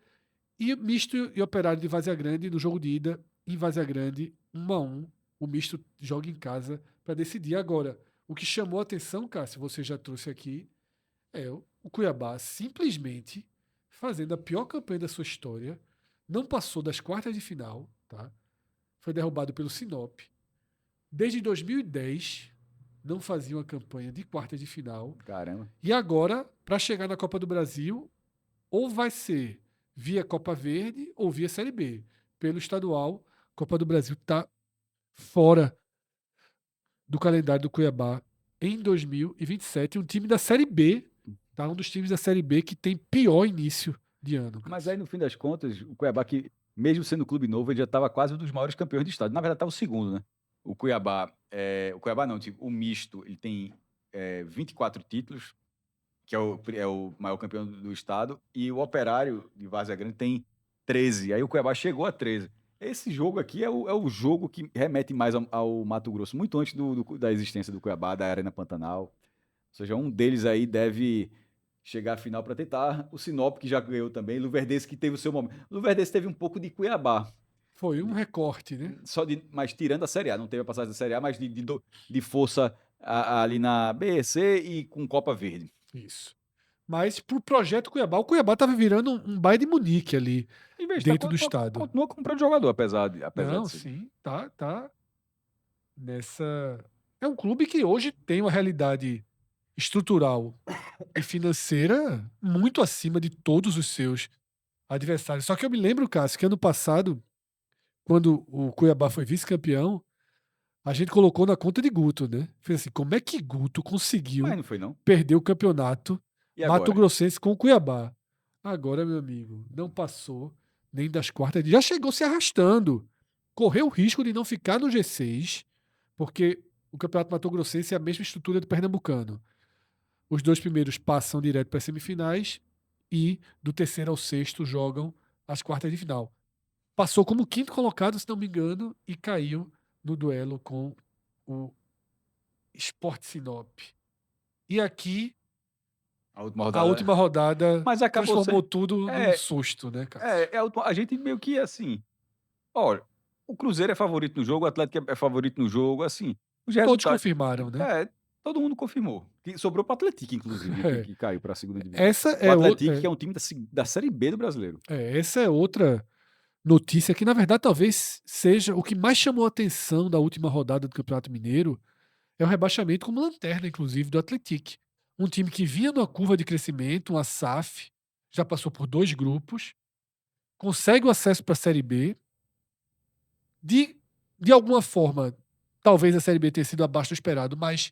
E Misto e Operário de Várzea Grande, no jogo de ida, em Várzea Grande, 1-1. O Misto joga em casa para decidir. Agora, o que chamou a atenção, Cássio, você já trouxe aqui, é o Cuiabá simplesmente fazendo a pior campanha da sua história. Não passou das quartas de final, tá? Foi derrubado pelo Sinop. Desde 2010, não fazia uma campanha de quartas de final. Caramba. E agora, para chegar na Copa do Brasil, ou vai ser via Copa Verde ou via Série B. Pelo estadual, Copa do Brasil está fora do calendário do Cuiabá em 2027. Um time da Série B, tá? Um dos times da Série B que tem pior início de ano. Mas aí, no fim das contas, o Cuiabá, que mesmo sendo clube novo, ele já estava quase um dos maiores campeões do estado. Na verdade, estava o segundo, né? O Cuiabá não, tipo, o misto, ele tem 24 títulos, que é o maior campeão do estado, e o Operário de Várzea Grande tem 13. Aí o Cuiabá chegou a 13. Esse jogo aqui é o jogo que remete mais ao Mato Grosso, muito antes da existência do Cuiabá, da Arena Pantanal. Ou seja, um deles aí deve chegar à final para tentar. O Sinop, que já ganhou também. Luverdense, que teve o seu momento. Luverdense teve um pouco de Cuiabá. Foi um recorte, né? Mas tirando a Série A. Não teve a passagem da Série A, mas de força ali na B, C e com Copa Verde. Isso. Mas pro projeto Cuiabá, o Cuiabá tava virando um Bayern de Munique ali Em vez de dentro do estado. continua comprando jogador, apesar Não, de ser. sim, tá nessa. É um clube que hoje tem uma realidade estrutural e financeira muito acima de todos os seus adversários. Só que eu me lembro, Cássio, que ano passado, quando o Cuiabá foi vice-campeão, a gente colocou na conta de Guto, né? Fez assim, como é que Guto Mas conseguiu não foi, não. perder o campeonato E Mato agora? Grossense com o Cuiabá? Agora, meu amigo, não passou nem das quartas. Já chegou se arrastando. Correu o risco de não ficar no G6, porque o Campeonato Mato Grossense é a mesma estrutura do Pernambucano. Os dois primeiros passam direto para as semifinais e do terceiro ao sexto jogam as quartas de final. Passou como quinto colocado, se não me engano, e caiu no duelo com o Sport Sinop. E aqui, A última a rodada. última rodada Mas acabou transformou sendo. tudo num É, susto, né, Cássio? a gente meio que assim. Olha, o Cruzeiro é favorito no jogo, o Atlético é favorito no jogo, assim. Os Todos resultados. confirmaram, né? Todo mundo confirmou. Que sobrou para o Atlético, inclusive, que, É. que caiu para a segunda divisão. Essa O é, Atlético, que é um time da Série B do brasileiro. essa é outra notícia que, na verdade, talvez seja o que mais chamou a atenção da última rodada do Campeonato Mineiro. É o rebaixamento como lanterna, inclusive, do Atlético. Um time que vinha numa curva de crescimento, uma SAF, já passou por dois grupos, consegue o acesso para a Série B. De alguma forma, talvez a Série B tenha sido abaixo do esperado, mas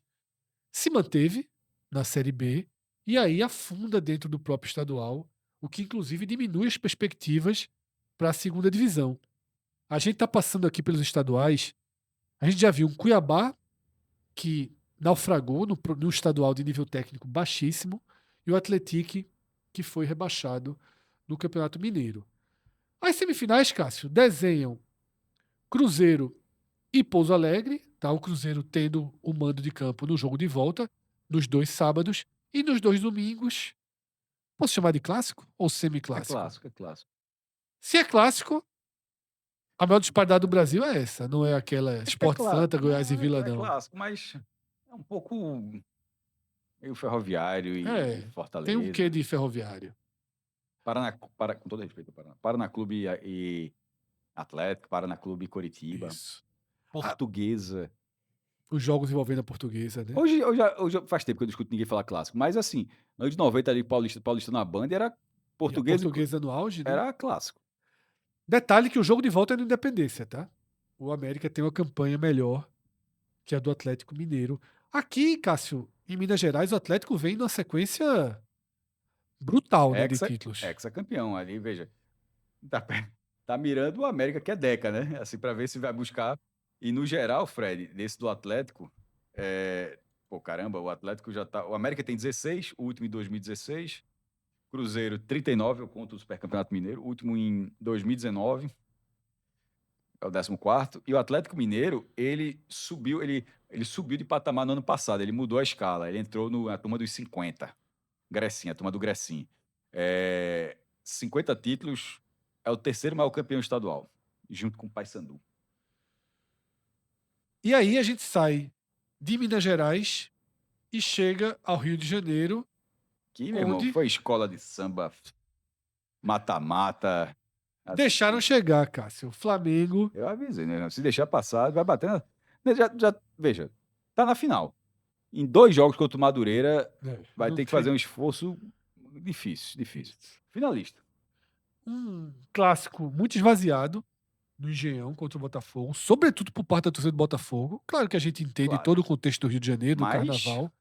se manteve na Série B e aí afunda dentro do próprio estadual, o que inclusive diminui as perspectivas para a segunda divisão. A gente está passando aqui pelos estaduais, a gente já viu um Cuiabá que naufragou no estadual de nível técnico baixíssimo e o Atlético que foi rebaixado no Campeonato Mineiro. As semifinais, Cássio, desenham Cruzeiro e Pouso Alegre, tá? O Cruzeiro tendo o mando de campo no jogo de volta, nos dois sábados e nos dois domingos. Posso chamar de clássico ou É semiclássico? clássico, é clássico. Se é clássico, a maior disparidade do Brasil é essa, não é aquela É Sport claro. Santa, Goiás e Não, Vila, é não. clássico, mas é um pouco meio Ferroviário e É, tem um quê Fortaleza. de ferroviário. Com todo respeito ao Paraná Clube e Atlético, Paraná Clube e Coritiba. Isso. Ah, Portuguesa. os jogos envolvendo a portuguesa, né? Hoje faz tempo que eu discuto ninguém falar clássico, mas assim, anos de 90 ali, Paulista na Band, era E a portuguesa portuguesa no auge, né? era clássico. Detalhe que o jogo de volta é no Independência, tá? O América tem uma campanha melhor que a do Atlético Mineiro. Aqui, Cássio, em Minas Gerais, o Atlético vem numa sequência brutal, né, de títulos. Campeão ali, veja. Tá, tá mirando o América, que é Deca, né? Assim, para ver se vai buscar. E no geral, Fred, desse do Atlético, pô, caramba, o Atlético já tá. O América tem 16, o último em 2016. Cruzeiro 39, eu conto o Supercampeonato Mineiro, o último em 2019, é o 14º, e o Atlético Mineiro, ele subiu de patamar no ano passado, ele mudou a escala, ele entrou na turma dos 50, Grecinha, a turma do Grecinho. 50 títulos, é o terceiro maior campeão estadual, junto com o Paysandu. E aí a gente sai de Minas Gerais e chega ao Rio de Janeiro, Que, meu irmão, onde foi escola de samba, mata-mata. assim, deixaram chegar, Cássio. O Flamengo. Eu avisei, né? Se deixar passar, vai bater veja, tá na final. Em 2 jogos contra o Madureira, vai não ter que tem- fazer um esforço difícil. Finalista. Um clássico muito esvaziado no Engenhão contra o Botafogo, sobretudo por parte da torcida do Botafogo. Claro que a gente entende Claro. todo o contexto do Rio de Janeiro, do Mas Carnaval.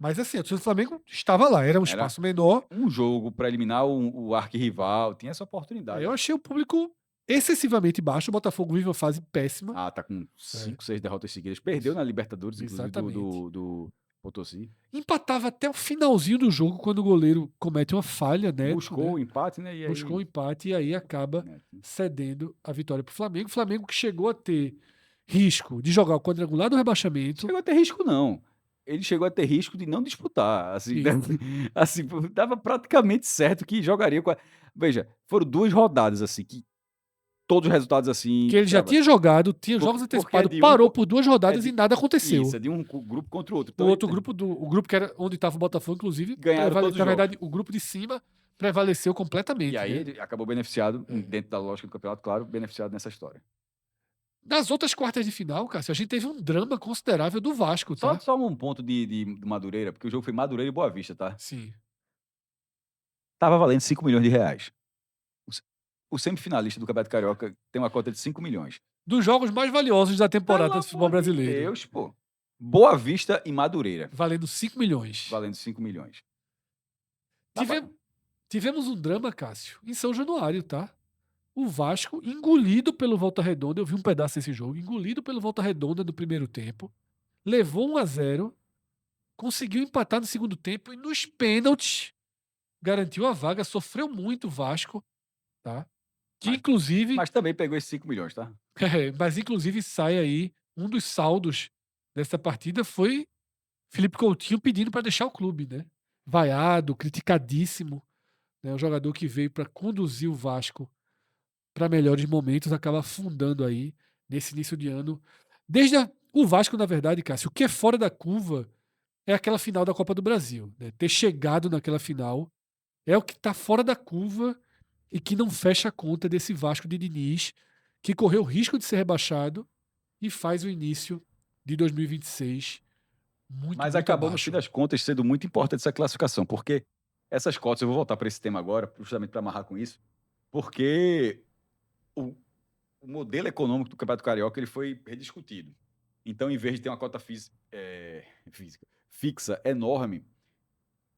Mas assim, a torcida do Flamengo estava lá, era um era espaço menor. um jogo para eliminar o arquirrival, tinha essa oportunidade. Eu achei o público excessivamente baixo. O Botafogo vive uma fase péssima. Tá com 5, 6 derrotas seguidas. Perdeu na Libertadores, inclusive, Exatamente. do Potosí. Empatava até o finalzinho do jogo, quando o goleiro comete uma falha, né? Buscou o empate, né? E aí... Buscou o empate e aí acaba cedendo a vitória para o Flamengo. O Flamengo que chegou a ter risco de jogar o quadrangular do rebaixamento. Chegou a ter risco, não. Ele chegou a ter risco de não disputar. Assim, assim, dava praticamente certo que jogaria com Veja, foram 2 rodadas, assim, que todos os resultados, assim... Que ele já tinha jogado, tinha jogos porque antecipados, de parou por 2 rodadas e nada aconteceu. Isso, é de um grupo contra o outro. O Então, outro grupo, o grupo que era onde estava o Botafogo, inclusive, ganharam todos os na jogos. verdade, o grupo de cima prevaleceu completamente. E aí né? ele acabou beneficiado, dentro da lógica do campeonato, claro, beneficiado nessa história. Das outras quartas de final, Cássio, a gente teve um drama considerável do Vasco, tá? Só um ponto de Madureira, porque o jogo foi Madureira e Boa Vista, tá? Sim. Tava valendo 5 milhões de reais. O semifinalista do Campeonato Carioca tem uma cota de 5 milhões. Dos jogos mais valiosos da temporada do futebol brasileiro. Meu Deus, pô. Boa Vista e Madureira. Valendo 5 milhões. Valendo 5 milhões. Tivemos um drama, Cássio, em São Januário, tá? O Vasco, engolido pelo Volta Redonda, eu vi um pedaço desse jogo, engolido pelo Volta Redonda no primeiro tempo, levou 1-0, conseguiu empatar no segundo tempo e nos pênaltis garantiu a vaga, sofreu muito o Vasco, tá? Que inclusive... Mas também pegou esses 5 milhões, tá? Mas inclusive sai aí, um dos saldos dessa partida foi Felipe Coutinho pedindo para deixar o clube, né? Vaiado, criticadíssimo, né? Um jogador que veio para conduzir o Vasco para melhores momentos, acaba afundando aí nesse início de ano. O Vasco, na verdade, Cássio, o que é fora da curva é aquela final da Copa do Brasil. Né? Ter chegado naquela final é o que está fora da curva e que não fecha a conta desse Vasco de Diniz, que correu o risco de ser rebaixado e faz o início de 2026 Mas muito acabou, abaixo. no fim das contas, sendo muito importante essa classificação, porque essas cotas, eu vou voltar para esse tema agora, justamente para amarrar com isso, porque o modelo econômico do Campeonato Carioca ele foi rediscutido. Então, em vez de ter uma cota física fixa enorme,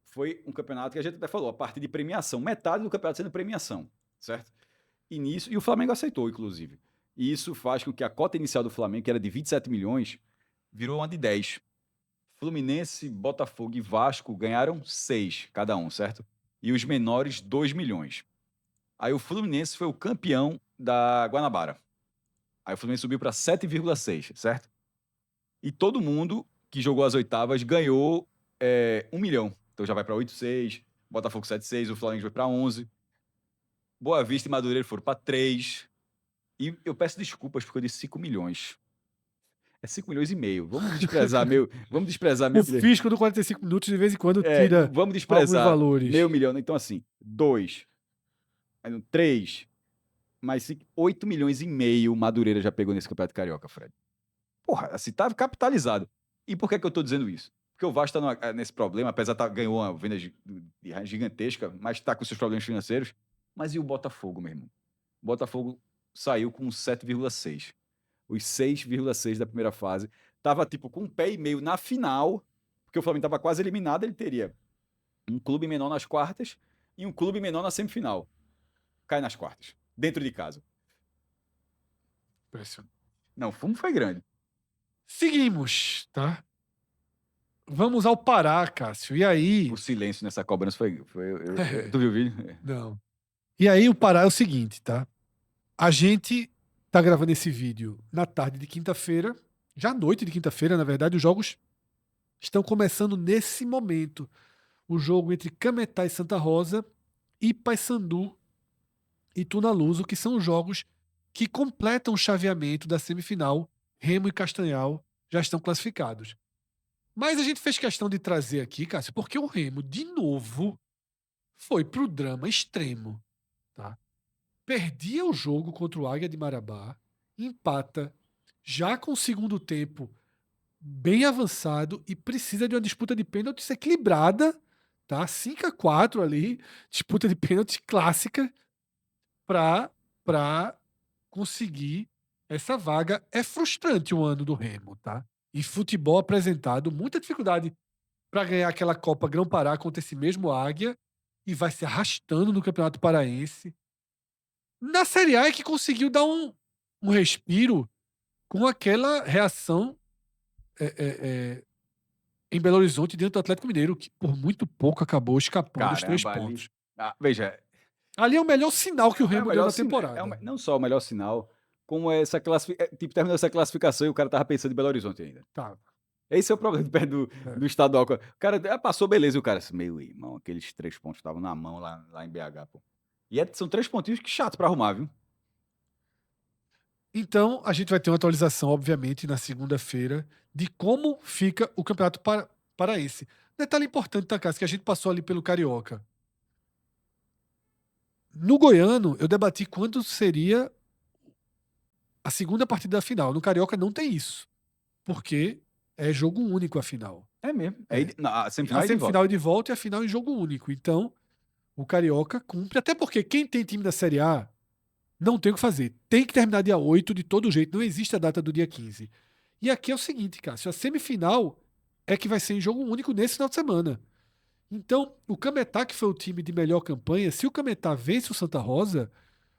foi um campeonato que a gente até falou, a partir de premiação, metade do campeonato sendo premiação, certo? E o Flamengo aceitou, inclusive. E isso faz com que a cota inicial do Flamengo, que era de 27 milhões, virou uma de 10. Fluminense, Botafogo e Vasco ganharam 6 cada um, certo? E os menores, 2 milhões. Aí o Fluminense foi o campeão da Guanabara. Aí o Fluminense subiu para 7,6, certo? E todo mundo que jogou as oitavas ganhou 1 milhão. Então já vai para 8,6, Botafogo 7,6, o Flamengo vai para 11. Boa Vista e Madureira foram para 3. E eu peço desculpas porque eu disse 5 milhões. É 5 milhões e meio. Vamos desprezar meu. O fisco do 45 minutos de vez em quando tira vamos desprezar alguns valores. meio milhão. Então, assim, 2, 3, mais 5, 8 milhões e meio Madureira já pegou nesse Campeonato Carioca, Fred. Porra, assim, tá capitalizado. E por que eu tô dizendo isso? Porque o Vasco tá nesse problema, apesar de ganhou uma venda gigantesca, mas tá com seus problemas financeiros. Mas e o Botafogo, meu irmão? O Botafogo saiu com 7,6. Os 6,6 da primeira fase. Tava, tipo, com um pé e meio na final, porque o Flamengo tava quase eliminado, ele teria um clube menor nas quartas e um clube menor na semifinal. Cai nas quartas, dentro de casa. Impressionante. Não, o fumo foi grande. Seguimos, tá? Vamos ao Pará, Cássio. E aí. O silêncio nessa cobrança tu viu o vídeo? Não. E aí o Pará é o seguinte, tá? A gente tá gravando esse vídeo na tarde de quinta-feira, já à noite de quinta-feira, na verdade, os jogos estão começando nesse momento. O jogo entre Cametá e Santa Rosa e Paysandu e Tunaluso, que são os jogos que completam o chaveamento da semifinal. Remo e Castanhal já estão classificados. Mas a gente fez questão de trazer aqui, Cássio, porque o Remo, de novo, foi pro drama extremo, tá? Perdia o jogo contra o Águia de Marabá, empata, já com o segundo tempo bem avançado e precisa de uma disputa de pênaltis equilibrada, tá? 5-4 ali, disputa de pênaltis clássica para conseguir essa vaga. É frustrante o ano do Remo, tá? E futebol apresentado, muita dificuldade para ganhar aquela Copa Grão-Pará contra esse mesmo Águia e vai se arrastando no Campeonato Paraense. Na Série A é que conseguiu dar um respiro com aquela reação é, é, é, em Belo Horizonte diante do Atlético Mineiro, que por muito pouco acabou escapando os 3 Caramba, ali. pontos. Veja, Ali é o melhor sinal que o é o Remo deu melhor na sinal. temporada. Não só o melhor sinal, como essa classificação. Tipo, terminou essa classificação e o cara tava pensando em Belo Horizonte ainda. Tá. Esse é o problema perto do estadual. O cara passou, beleza, e o cara assim, meu irmão, aqueles 3 pontos estavam na mão lá em BH, pô. E são 3 pontinhos que chato pra arrumar, viu? Então, a gente vai ter uma atualização, obviamente, na segunda-feira, de como fica o Campeonato Paraense. Detalhe importante, tá, Cássio, que a gente passou ali pelo Carioca. No Goiano, eu debati quando seria a segunda partida da final. No Carioca não tem isso, porque é jogo único a final. É mesmo. É. A A semifinal é de volta. semifinal é de volta e a final em jogo único. Então, o Carioca cumpre, até porque quem tem time da Série A não tem o que fazer. Tem que terminar dia 8 de todo jeito, não existe a data do dia 15. E aqui é o seguinte, Cássio, a semifinal é que vai ser em jogo único nesse final de semana. Então, o Cametá, que foi o time de melhor campanha, se o Cametá vence o Santa Rosa,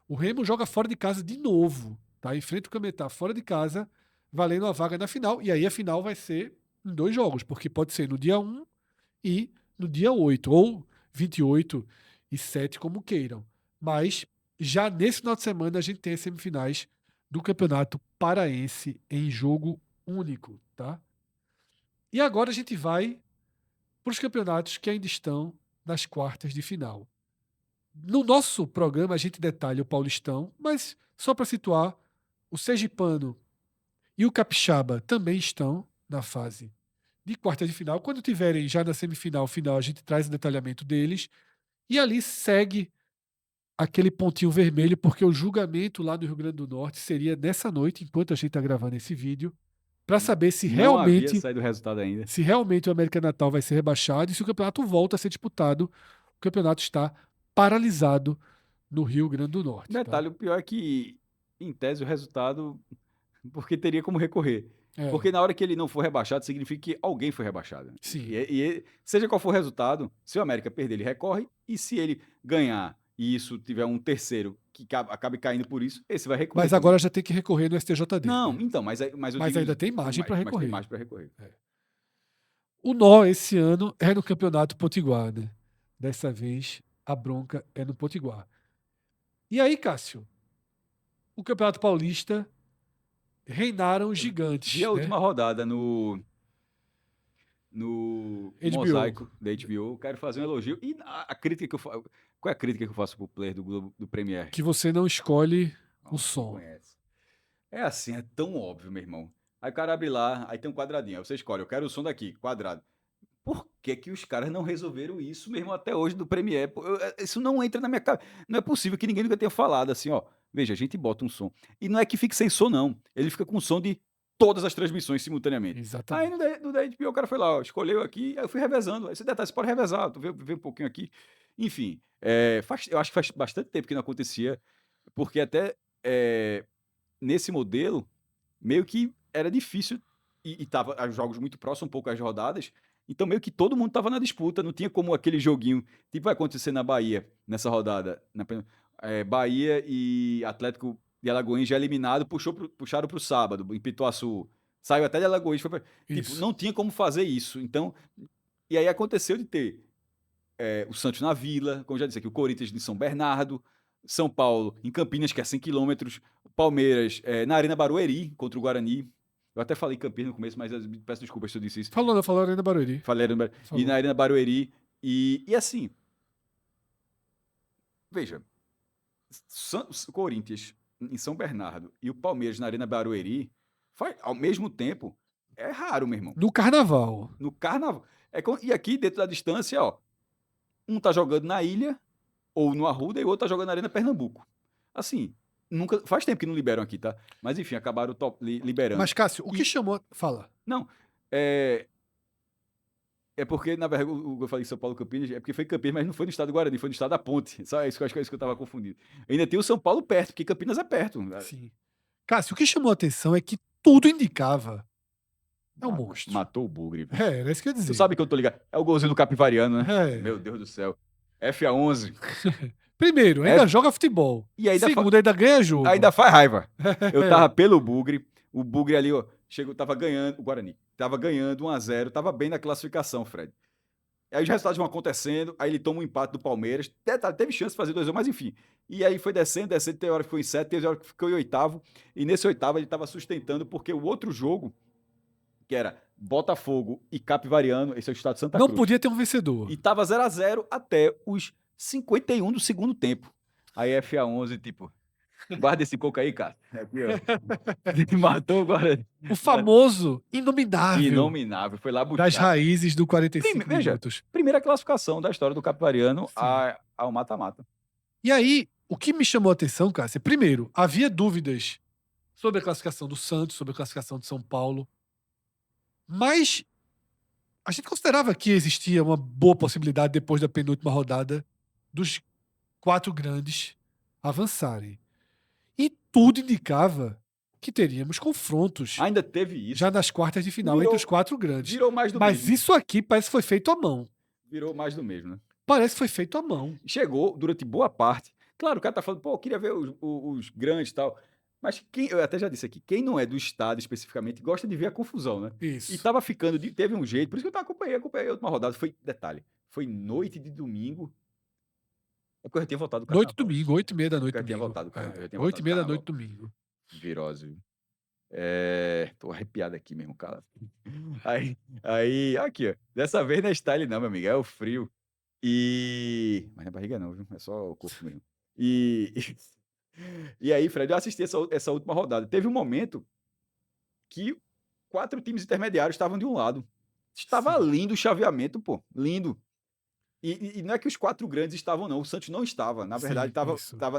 o Remo joga fora de casa de novo, tá? Enfrenta o Cametá fora de casa, valendo a vaga na final. E aí a final vai ser em 2 jogos, porque pode ser no dia 1 e no dia 8, ou 28 e 7, como queiram. Mas já nesse final de semana a gente tem as semifinais do Campeonato Paraense em jogo único, tá? E agora a gente vai para os campeonatos que ainda estão nas quartas de final. No nosso programa a gente detalha o Paulistão, mas só para situar, o Sergipano e o Capixaba também estão na fase de quartas de final. Quando tiverem já na semifinal, final, a gente traz o detalhamento deles. E ali segue aquele pontinho vermelho, porque o julgamento lá no Rio Grande do Norte seria nessa noite, enquanto a gente está gravando esse vídeo, para saber Não havia saído o resultado ainda. se realmente o América Natal vai ser rebaixado e se o campeonato volta a ser disputado. O campeonato está paralisado no Rio Grande do Norte. Tá? Detalhe, o pior é que, em tese, o resultado. Porque teria como recorrer. É, Porque na hora que ele não for rebaixado, significa que alguém foi rebaixado. sim. Seja qual for o resultado, se o América perder, ele recorre. E se ele ganhar e isso tiver um terceiro que acabe caindo por isso, esse vai recorrer Mas também. agora já tem que recorrer no STJD. Não, Né? então, mas eu Mas digo. ainda tem margem para Mas tem recorrer. margem para recorrer. O nó esse ano é no Campeonato Potiguar, né? Dessa vez a bronca é no Potiguar. E aí, Cássio, o Campeonato Paulista reinaram os Vi gigantes, a né? última rodada no HBO, Mosaico da HBO, quero fazer um elogio. E a crítica que eu faço. Qual é a crítica que eu faço pro player do Globo, do Premiere? que você não escolhe o Não, tu som. conhece. É assim, é tão óbvio, meu irmão. Aí o cara abre lá, aí tem um quadradinho. Aí você escolhe, eu quero o som daqui, quadrado. Por que que os caras não resolveram isso mesmo até hoje do Premiere? Pô, isso não entra na minha cabeça. Não é possível que ninguém nunca tenha falado assim, ó. Veja, a gente bota um som. E não é que fique sem som, não. Ele fica com o som de todas as transmissões simultaneamente. Aí Exatamente. no da HBO o cara foi lá, ó, escolheu aqui, aí eu fui revezando. Esse detalhe, você pode revezar, tu vê um pouquinho aqui. Enfim, eu acho que faz bastante tempo que não acontecia, porque até nesse modelo, meio que era difícil e tava os jogos muito próximos, um pouco as rodadas, então meio que todo mundo tava na disputa, não tinha como aquele joguinho, tipo vai acontecer na Bahia, nessa rodada, Bahia e Atlético de Alagoinhas já eliminado, puxaram pro sábado, em Pituaçu, Saiu até de Alagoas. Foi tipo, Isso. não tinha como fazer isso. Então, e aí aconteceu de ter o Santos na Vila, como já disse aqui, o Corinthians de São Bernardo, São Paulo em Campinas, que é 100 quilômetros, Palmeiras na Arena Barueri, contra o Guarani. Eu até falei Campinas no começo, mas eu peço desculpas se eu disse isso. Falou Arena Barueri. Falei Arena Barueri. E na Arena Barueri. E assim, veja, Corinthians em São Bernardo e o Palmeiras na Arena Barueri, ao mesmo tempo, é raro, meu irmão. No Carnaval. No Carnaval. E aqui, dentro da distância, ó, um tá jogando na Ilha, ou no Arruda, e o outro tá jogando na Arena Pernambuco. Assim, faz tempo que não liberam aqui, tá? Mas enfim, acabaram liberando. Mas, Cássio, o que chamou... Fala. Não, é porque, na verdade, eu falei São Paulo Campinas, é porque foi Campinas, mas não foi no estado do Guarani, foi no estado da Ponte. Só isso que eu acho que é isso que eu tava confundido. Ainda tem o São Paulo perto, porque Campinas é perto. Sim. Cássio, o que chamou a atenção é que tudo indicava. É um monstro. Matou o Bugre. Era isso que eu ia dizer. Tu sabe que eu tô ligado? É o golzinho do Capivariano, né? É. Meu Deus do céu. FA11. Primeiro, ainda joga futebol. E ainda Segundo, ainda ganha jogo. Ainda faz raiva. Eu tava pelo Bugre, o Bugre ali, ó, tava ganhando, o Guarani, tava ganhando 1-0, tava bem na classificação, Fred. Aí os resultados vão acontecendo, aí ele toma um empate do Palmeiras, teve chance de fazer 2-1, mas enfim. E aí foi descendo, tem hora que ficou em 7, teve hora que ficou em 8º, e nesse 8º ele tava sustentando, porque o outro jogo, que era Botafogo e Capivariano, esse é o estado de Santa Cruz. Não podia ter um vencedor. E tava 0-0 até os 51 do segundo tempo. Aí FA11, tipo, guarda esse coco aí, cara. Aqui, ó. Matou o Guarani. O famoso inominável. Inominável. Foi lá buscar. Das raízes do 45 Veja, minutos. primeira classificação da história do Capivariano ao mata-mata. E aí, o que me chamou a atenção, Cássio, primeiro, havia dúvidas sobre a classificação do Santos, sobre a classificação de São Paulo, mas a gente considerava que existia uma boa possibilidade, depois da penúltima rodada, dos 4 grandes avançarem. E tudo indicava que teríamos confrontos. Ainda teve isso. Já nas quartas de final entre os 4 grandes. Virou mais do Mas mesmo. isso aqui parece que foi feito à mão. Virou mais do mesmo, né? Parece que foi feito à mão. Chegou durante boa parte. Claro, o cara tá falando, pô, eu queria ver os grandes e tal. Mas eu até já disse aqui, quem não é do estado especificamente gosta de ver a confusão, né? Isso. E tava ficando, teve um jeito, por isso que eu acompanhei a última rodada. Detalhe, foi noite de domingo. É porque eu já tinha voltado do carnaval. Noite domingo, 8h30 da noite Eu já tinha domingo. voltado do carnaval. 8h30 da noite domingo. Virose, viu? Tô arrepiado aqui mesmo, cara. Aí, aqui, ó. Dessa vez não é style não, meu amigo, é o frio. Mas não é barriga não, viu? É só o corpo mesmo. E aí, Fred, eu assisti essa última rodada. Teve um momento que 4 times intermediários estavam de um lado. Estava lindo o chaveamento, pô. Lindo. E não é que os 4 grandes estavam, não. O Santos não estava. Na verdade,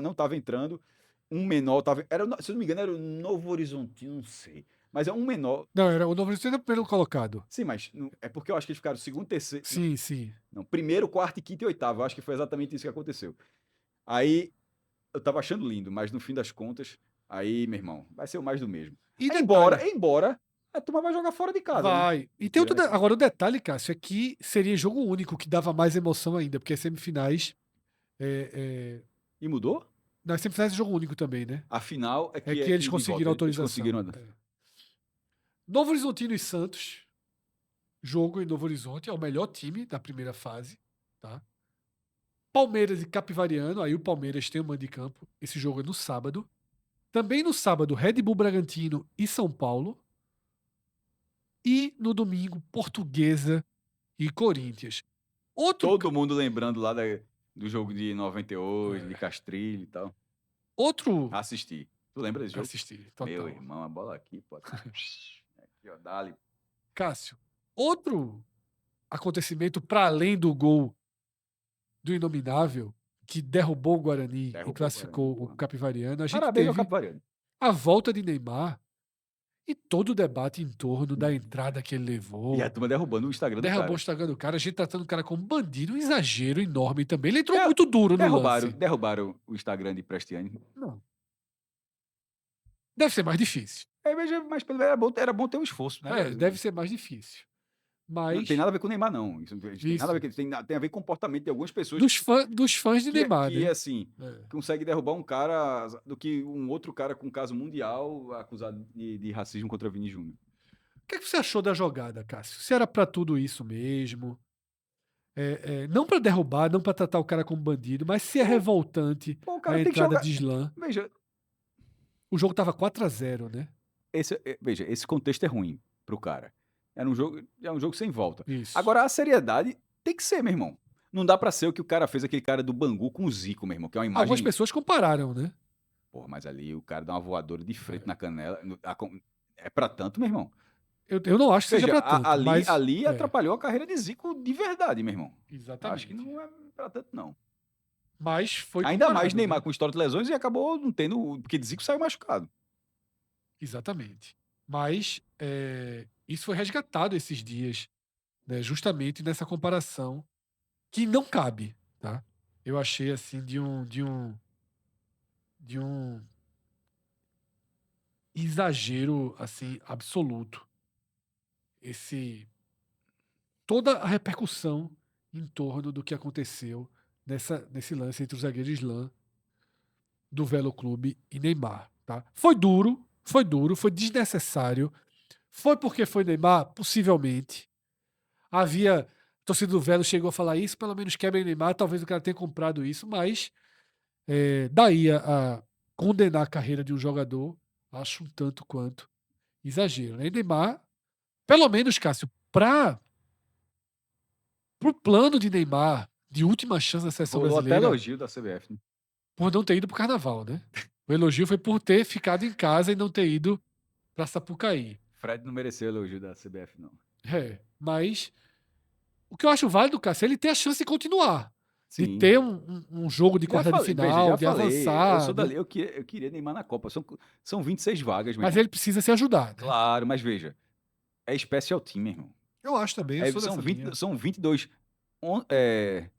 não estava entrando. Um menor estava. Se eu não me engano, era o Novo Horizontino, não sei. Mas é um menor. Não, era o Novo Horizontino primeiro colocado. Sim, mas é porque eu acho que eles ficaram segundo, terceiro. Sim. Não, primeiro, quarto, quinto e oitavo. Eu acho que foi exatamente isso que aconteceu. Aí, eu tava achando lindo, mas no fim das contas, aí, meu irmão, vai ser o mais do mesmo. E embora, a turma vai jogar fora de casa. Vai. Né? E tem agora o detalhe, Cássio, é que seria jogo único, que dava mais emoção ainda, porque as semifinais. E mudou? Nas semifinais é jogo único também, né? A final é que eles conseguiram autorização. Eles conseguiram. Novo Horizontino e Santos. Jogo em Novo Horizonte, é o melhor time da primeira fase, tá? Palmeiras e Capivariano, aí o Palmeiras tem o mando de campo. Esse jogo é no sábado. Também no sábado, Red Bull Bragantino e São Paulo. E no domingo, Portuguesa e Corinthians. Todo mundo lembrando lá do jogo de 98, de Castrilho e tal. Assisti. Tu lembra desse jogo? Assisti, total. Meu irmão, a bola aqui, pô. Aqui, ó, dali. Cássio, outro acontecimento para além do gol do Inominável, que derrubou o Guarani e classificou o Capivariano, a gente teve a volta de Neymar e todo o debate em torno da entrada que ele levou. E a turma derrubando o Instagram do cara. Derrubou o Instagram do cara, a gente tratando o cara como bandido, um exagero enorme também. Ele entrou muito duro no lance. Derrubaram o Instagram de Prestiani? Não. Deve ser mais difícil. Mas era bom ter um esforço, né? Deve ser mais difícil. Mas... Não tem nada a ver com o Neymar, não. Isso tem nada a ver, tem a ver com o comportamento de algumas pessoas. Dos fãs de Neymar, né? Que, assim, consegue derrubar um cara do que um outro cara com caso mundial acusado de racismo contra Vini Júnior. O que é que você achou da jogada, Cássio? Se era pra tudo isso mesmo? Não pra derrubar, não pra tratar o cara como bandido, mas se é Pô, revoltante pô, o a cara tem que entrada jogar. de Slam. Veja, O jogo tava 4-0, né? veja, esse contexto é ruim pro cara. É um jogo sem volta. Isso. Agora, a seriedade tem que ser, meu irmão. Não dá pra ser o que o cara fez, aquele cara do Bangu com o Zico, meu irmão, que é uma Algumas imagem. pessoas compararam, né? Porra, mas ali o cara dá uma voadora de frente É. na canela. É pra tanto, meu irmão. Eu não acho que seja Veja, pra tanto, mas. ali atrapalhou a carreira de Zico de verdade, meu irmão. Acho que Exatamente. não é pra tanto, não. Mas foi Ainda mais comparado, Neymar né? com história de lesões e acabou não tendo. Porque Zico saiu machucado. Exatamente. Mas isso foi resgatado esses dias, né? Justamente nessa comparação que não cabe, tá? Eu achei assim de um exagero assim absoluto. Esse toda a repercussão em torno do que aconteceu nesse lance entre o zagueiro Islam do Velo Clube e Neymar, tá? Foi duro, foi desnecessário. Foi porque foi Neymar? Possivelmente. Havia. A torcida do Velo chegou a falar isso, pelo menos quebrem Neymar, talvez o cara tenha comprado isso, mas daí a condenar a carreira de um jogador, acho um tanto quanto exagero. Né? E Neymar, pelo menos, Cássio, para o plano de Neymar, de última chance da seleção Rolou até brasileira, elogio da CBF, né? por não ter ido pro carnaval, né? O elogio foi por ter ficado em casa e não ter ido pra Sapucaí. Fred não mereceu elogio da CBF, não. Mas o que eu acho válido, Cássio, é ele ter a chance de continuar. De Sim. ter um jogo de Já quarta de falei, veja, final, já de falei. Eu avançar, sou né? dali, eu queria Neymar na Copa. São 26 vagas, meu Mas irmão. ele precisa se ajudar, né? Claro, mas veja, é special team, meu irmão. Eu acho também, eu sou São dessa 20, linha. são 22,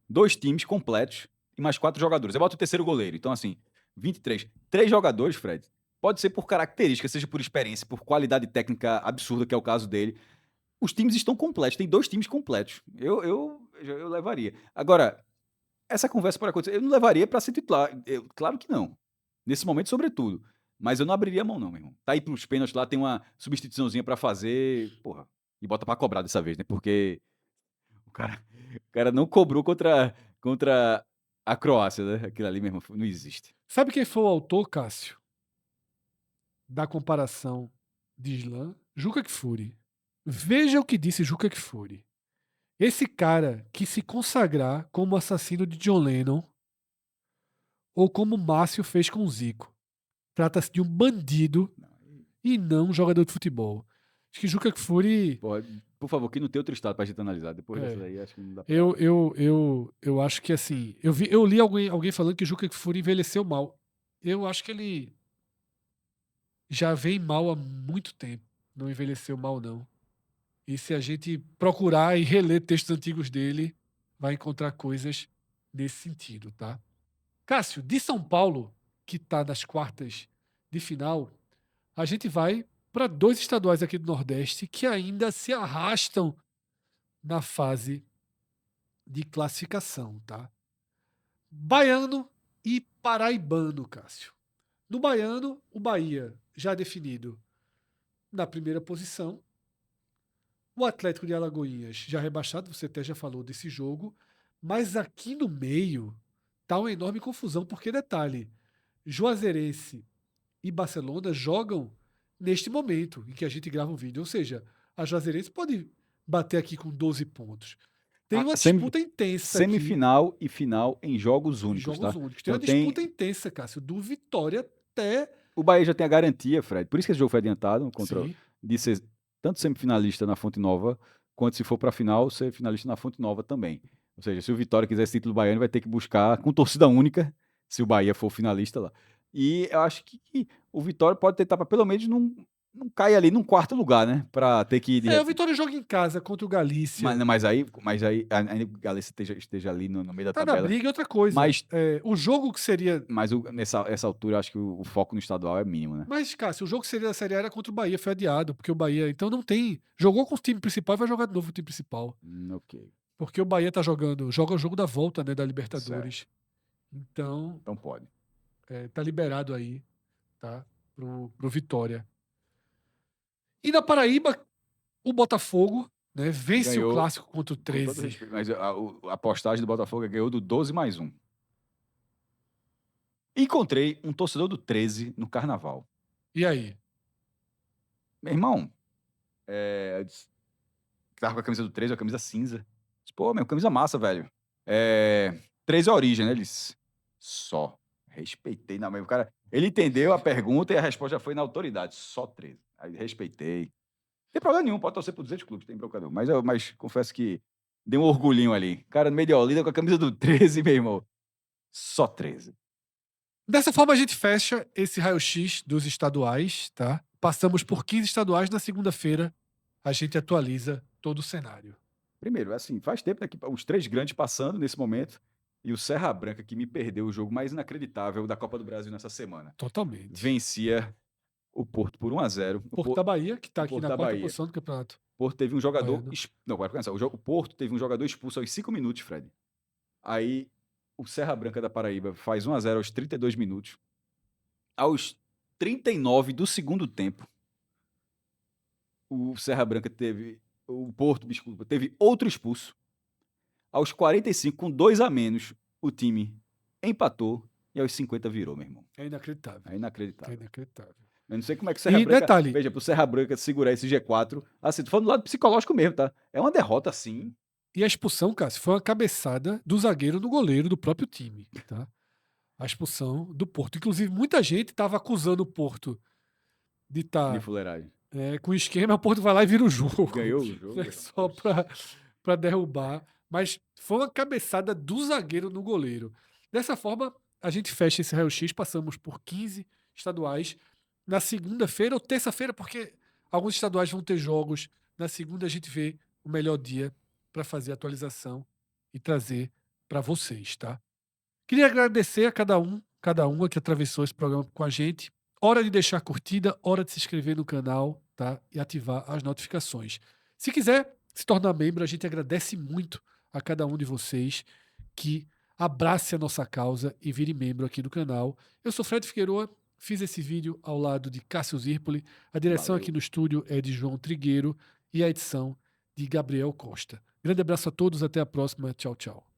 dois times completos e mais 4 jogadores. Eu boto o terceiro goleiro. Então, assim, 23. 3 jogadores, Fred. Pode ser por característica, seja por experiência, por qualidade técnica absurda, que é o caso dele. Os times estão completos, tem 2 times completos. Eu levaria. Agora, essa conversa pode acontecer. Eu não levaria para ser titular. Claro que não. Nesse momento, sobretudo. Mas eu não abriria a mão, não, meu irmão. Tá aí pros pênaltis lá, tem uma substituiçãozinha para fazer. Porra. E bota para cobrar dessa vez, né? Porque o cara não cobrou contra a Croácia, né? Aquilo ali mesmo não existe. Sabe quem foi o autor, Cássio, da comparação de Islam? Juca Kfouri. Veja o que disse Juca Kfouri. Esse cara que se consagrar como assassino de John Lennon ou como Márcio fez com Zico. Trata-se de um bandido e não um jogador de futebol. Acho que Juca Kfouri. Porra, por favor, que não tem outro estado pra gente analisar. Depois dessa É, daí, acho que não dá pra. eu acho que assim. Eu li alguém falando que Juca Kfouri envelheceu mal. Eu acho que ele já vem mal há muito tempo. Não envelheceu mal, não. E se a gente procurar e reler textos antigos dele, vai encontrar coisas nesse sentido, tá? Cássio, de São Paulo, que está nas quartas de final, a gente vai para 2 estaduais aqui do Nordeste que ainda se arrastam na fase de classificação, tá? Baiano e Paraibano, Cássio. No Baiano, o Bahia já definido na primeira posição. O Atlético de Alagoinhas já rebaixado, você até já falou desse jogo. Mas aqui no meio tá uma enorme confusão, porque detalhe, Juazeirense e Barcelona jogam neste momento em que a gente grava o vídeo. Ou seja, a Juazeirense pode bater aqui com 12 pontos. Tem Ah, uma disputa intensa aqui semifinal e final em jogos em únicos, jogos tá? únicos. Tem Então uma tem. disputa intensa, Cássio, do Vitória até. O Bahia já tem a garantia, Fred. Por isso que esse jogo foi adiantado Sim. de ser tanto semifinalista na Fonte Nova, quanto se for para a final, ser finalista na Fonte Nova também. Ou seja, se o Vitória quiser esse título baiano, vai ter que buscar com torcida única, se o Bahia for finalista lá. E eu acho que o Vitória pode tentar para pelo menos não cair ali num quarto lugar, né? Para ter que O Vitória joga em casa contra o Galícia. mas aí a Galícia esteja ali no meio da Tá na tabela. briga, e outra coisa. Mas, O jogo que seria. nessa essa altura, eu acho que o foco no estadual é mínimo, né? Mas, Cássio, o jogo que seria da Série A era contra o Bahia, foi adiado, porque o Bahia. Então não tem. Jogou com o time principal e vai jogar de novo com o time principal. Ok. Porque o Bahia tá jogando. Joga o jogo da volta, né, da Certo. Libertadores. Então, Então pode. tá liberado aí, tá? Pro Vitória. E na Paraíba, O Botafogo, né, vence o Ganhou, clássico contra o com todo 13. respeito, mas a postagem do Botafogo ganhou do 12+1. Encontrei um torcedor do 13 no carnaval. E aí? Meu irmão, eu disse, tava com a camisa do 13, a camisa cinza. Disse, pô, meu, camisa massa, velho. 13 é a origem, né? Ele disse, só. Respeitei na mãe. O cara, ele entendeu a pergunta e a resposta já foi na autoridade. Só 13. Aí respeitei. Não tem problema nenhum, pode torcer por 200 clubes, tem problema não. Mas confesso que deu um orgulhinho ali. Cara, no meio de Olinda com a camisa do 13, meu irmão. Só 13. Dessa forma, a gente fecha esse raio-x dos estaduais, tá? Passamos por 15 estaduais. Na segunda-feira, a gente atualiza todo o cenário. Primeiro, assim, faz tempo, né, que os 3 grandes passando nesse momento e o Serra Branca, que me perdeu o jogo mais inacreditável da Copa do Brasil nessa semana. Totalmente. Vencia o Porto por 1-0. Porto da Bahia, que tá o aqui Porto na da quarta Bahia. posição do campeonato. O Porto teve um jogador. Baiano. Não, agora começar. O Porto teve um jogador expulso aos 5 minutos, Fred. Aí o Serra Branca da Paraíba faz 1-0 aos 32 minutos. Aos 39 do segundo tempo, o Serra Branca teve. O Porto, desculpa, teve outro expulso. Aos 45, com 2 a menos, o time empatou e aos 50 virou, meu irmão. É inacreditável. É inacreditável. É inacreditável. Eu não sei como é que o Serra E Branca... detalhe, Veja, pro Serra Branca segurar esse G4... Assim, tô falando do lado psicológico mesmo, tá? É uma derrota, assim... e a expulsão, Cássio, foi uma cabeçada do zagueiro no goleiro do próprio time, tá? A expulsão do Porto. Inclusive, muita gente estava acusando o Porto de De estar fuleiragem. com esquema. O Porto vai lá e vira o jogo. Ganhou o jogo. É só para derrubar. Mas foi uma cabeçada do zagueiro no goleiro. Dessa forma, a gente fecha esse raio-x. Passamos por 15 estaduais. Na segunda-feira ou terça-feira, porque alguns estaduais vão ter jogos. Na segunda, a gente vê o melhor dia para fazer a atualização e trazer para vocês, tá? Queria agradecer a cada uma que atravessou esse programa com a gente. Hora de deixar curtida, hora de se inscrever no canal, tá? E ativar as notificações. Se quiser se tornar membro, a gente agradece muito a cada um de vocês que abrace a nossa causa e vire membro aqui do canal. Eu sou Fred Figueroa, fiz esse vídeo ao lado de Cássio Zirpoli. A direção Valeu. aqui no estúdio é de João Trigueiro e a edição de Gabriel Costa. Grande abraço a todos, até a próxima. Tchau, tchau.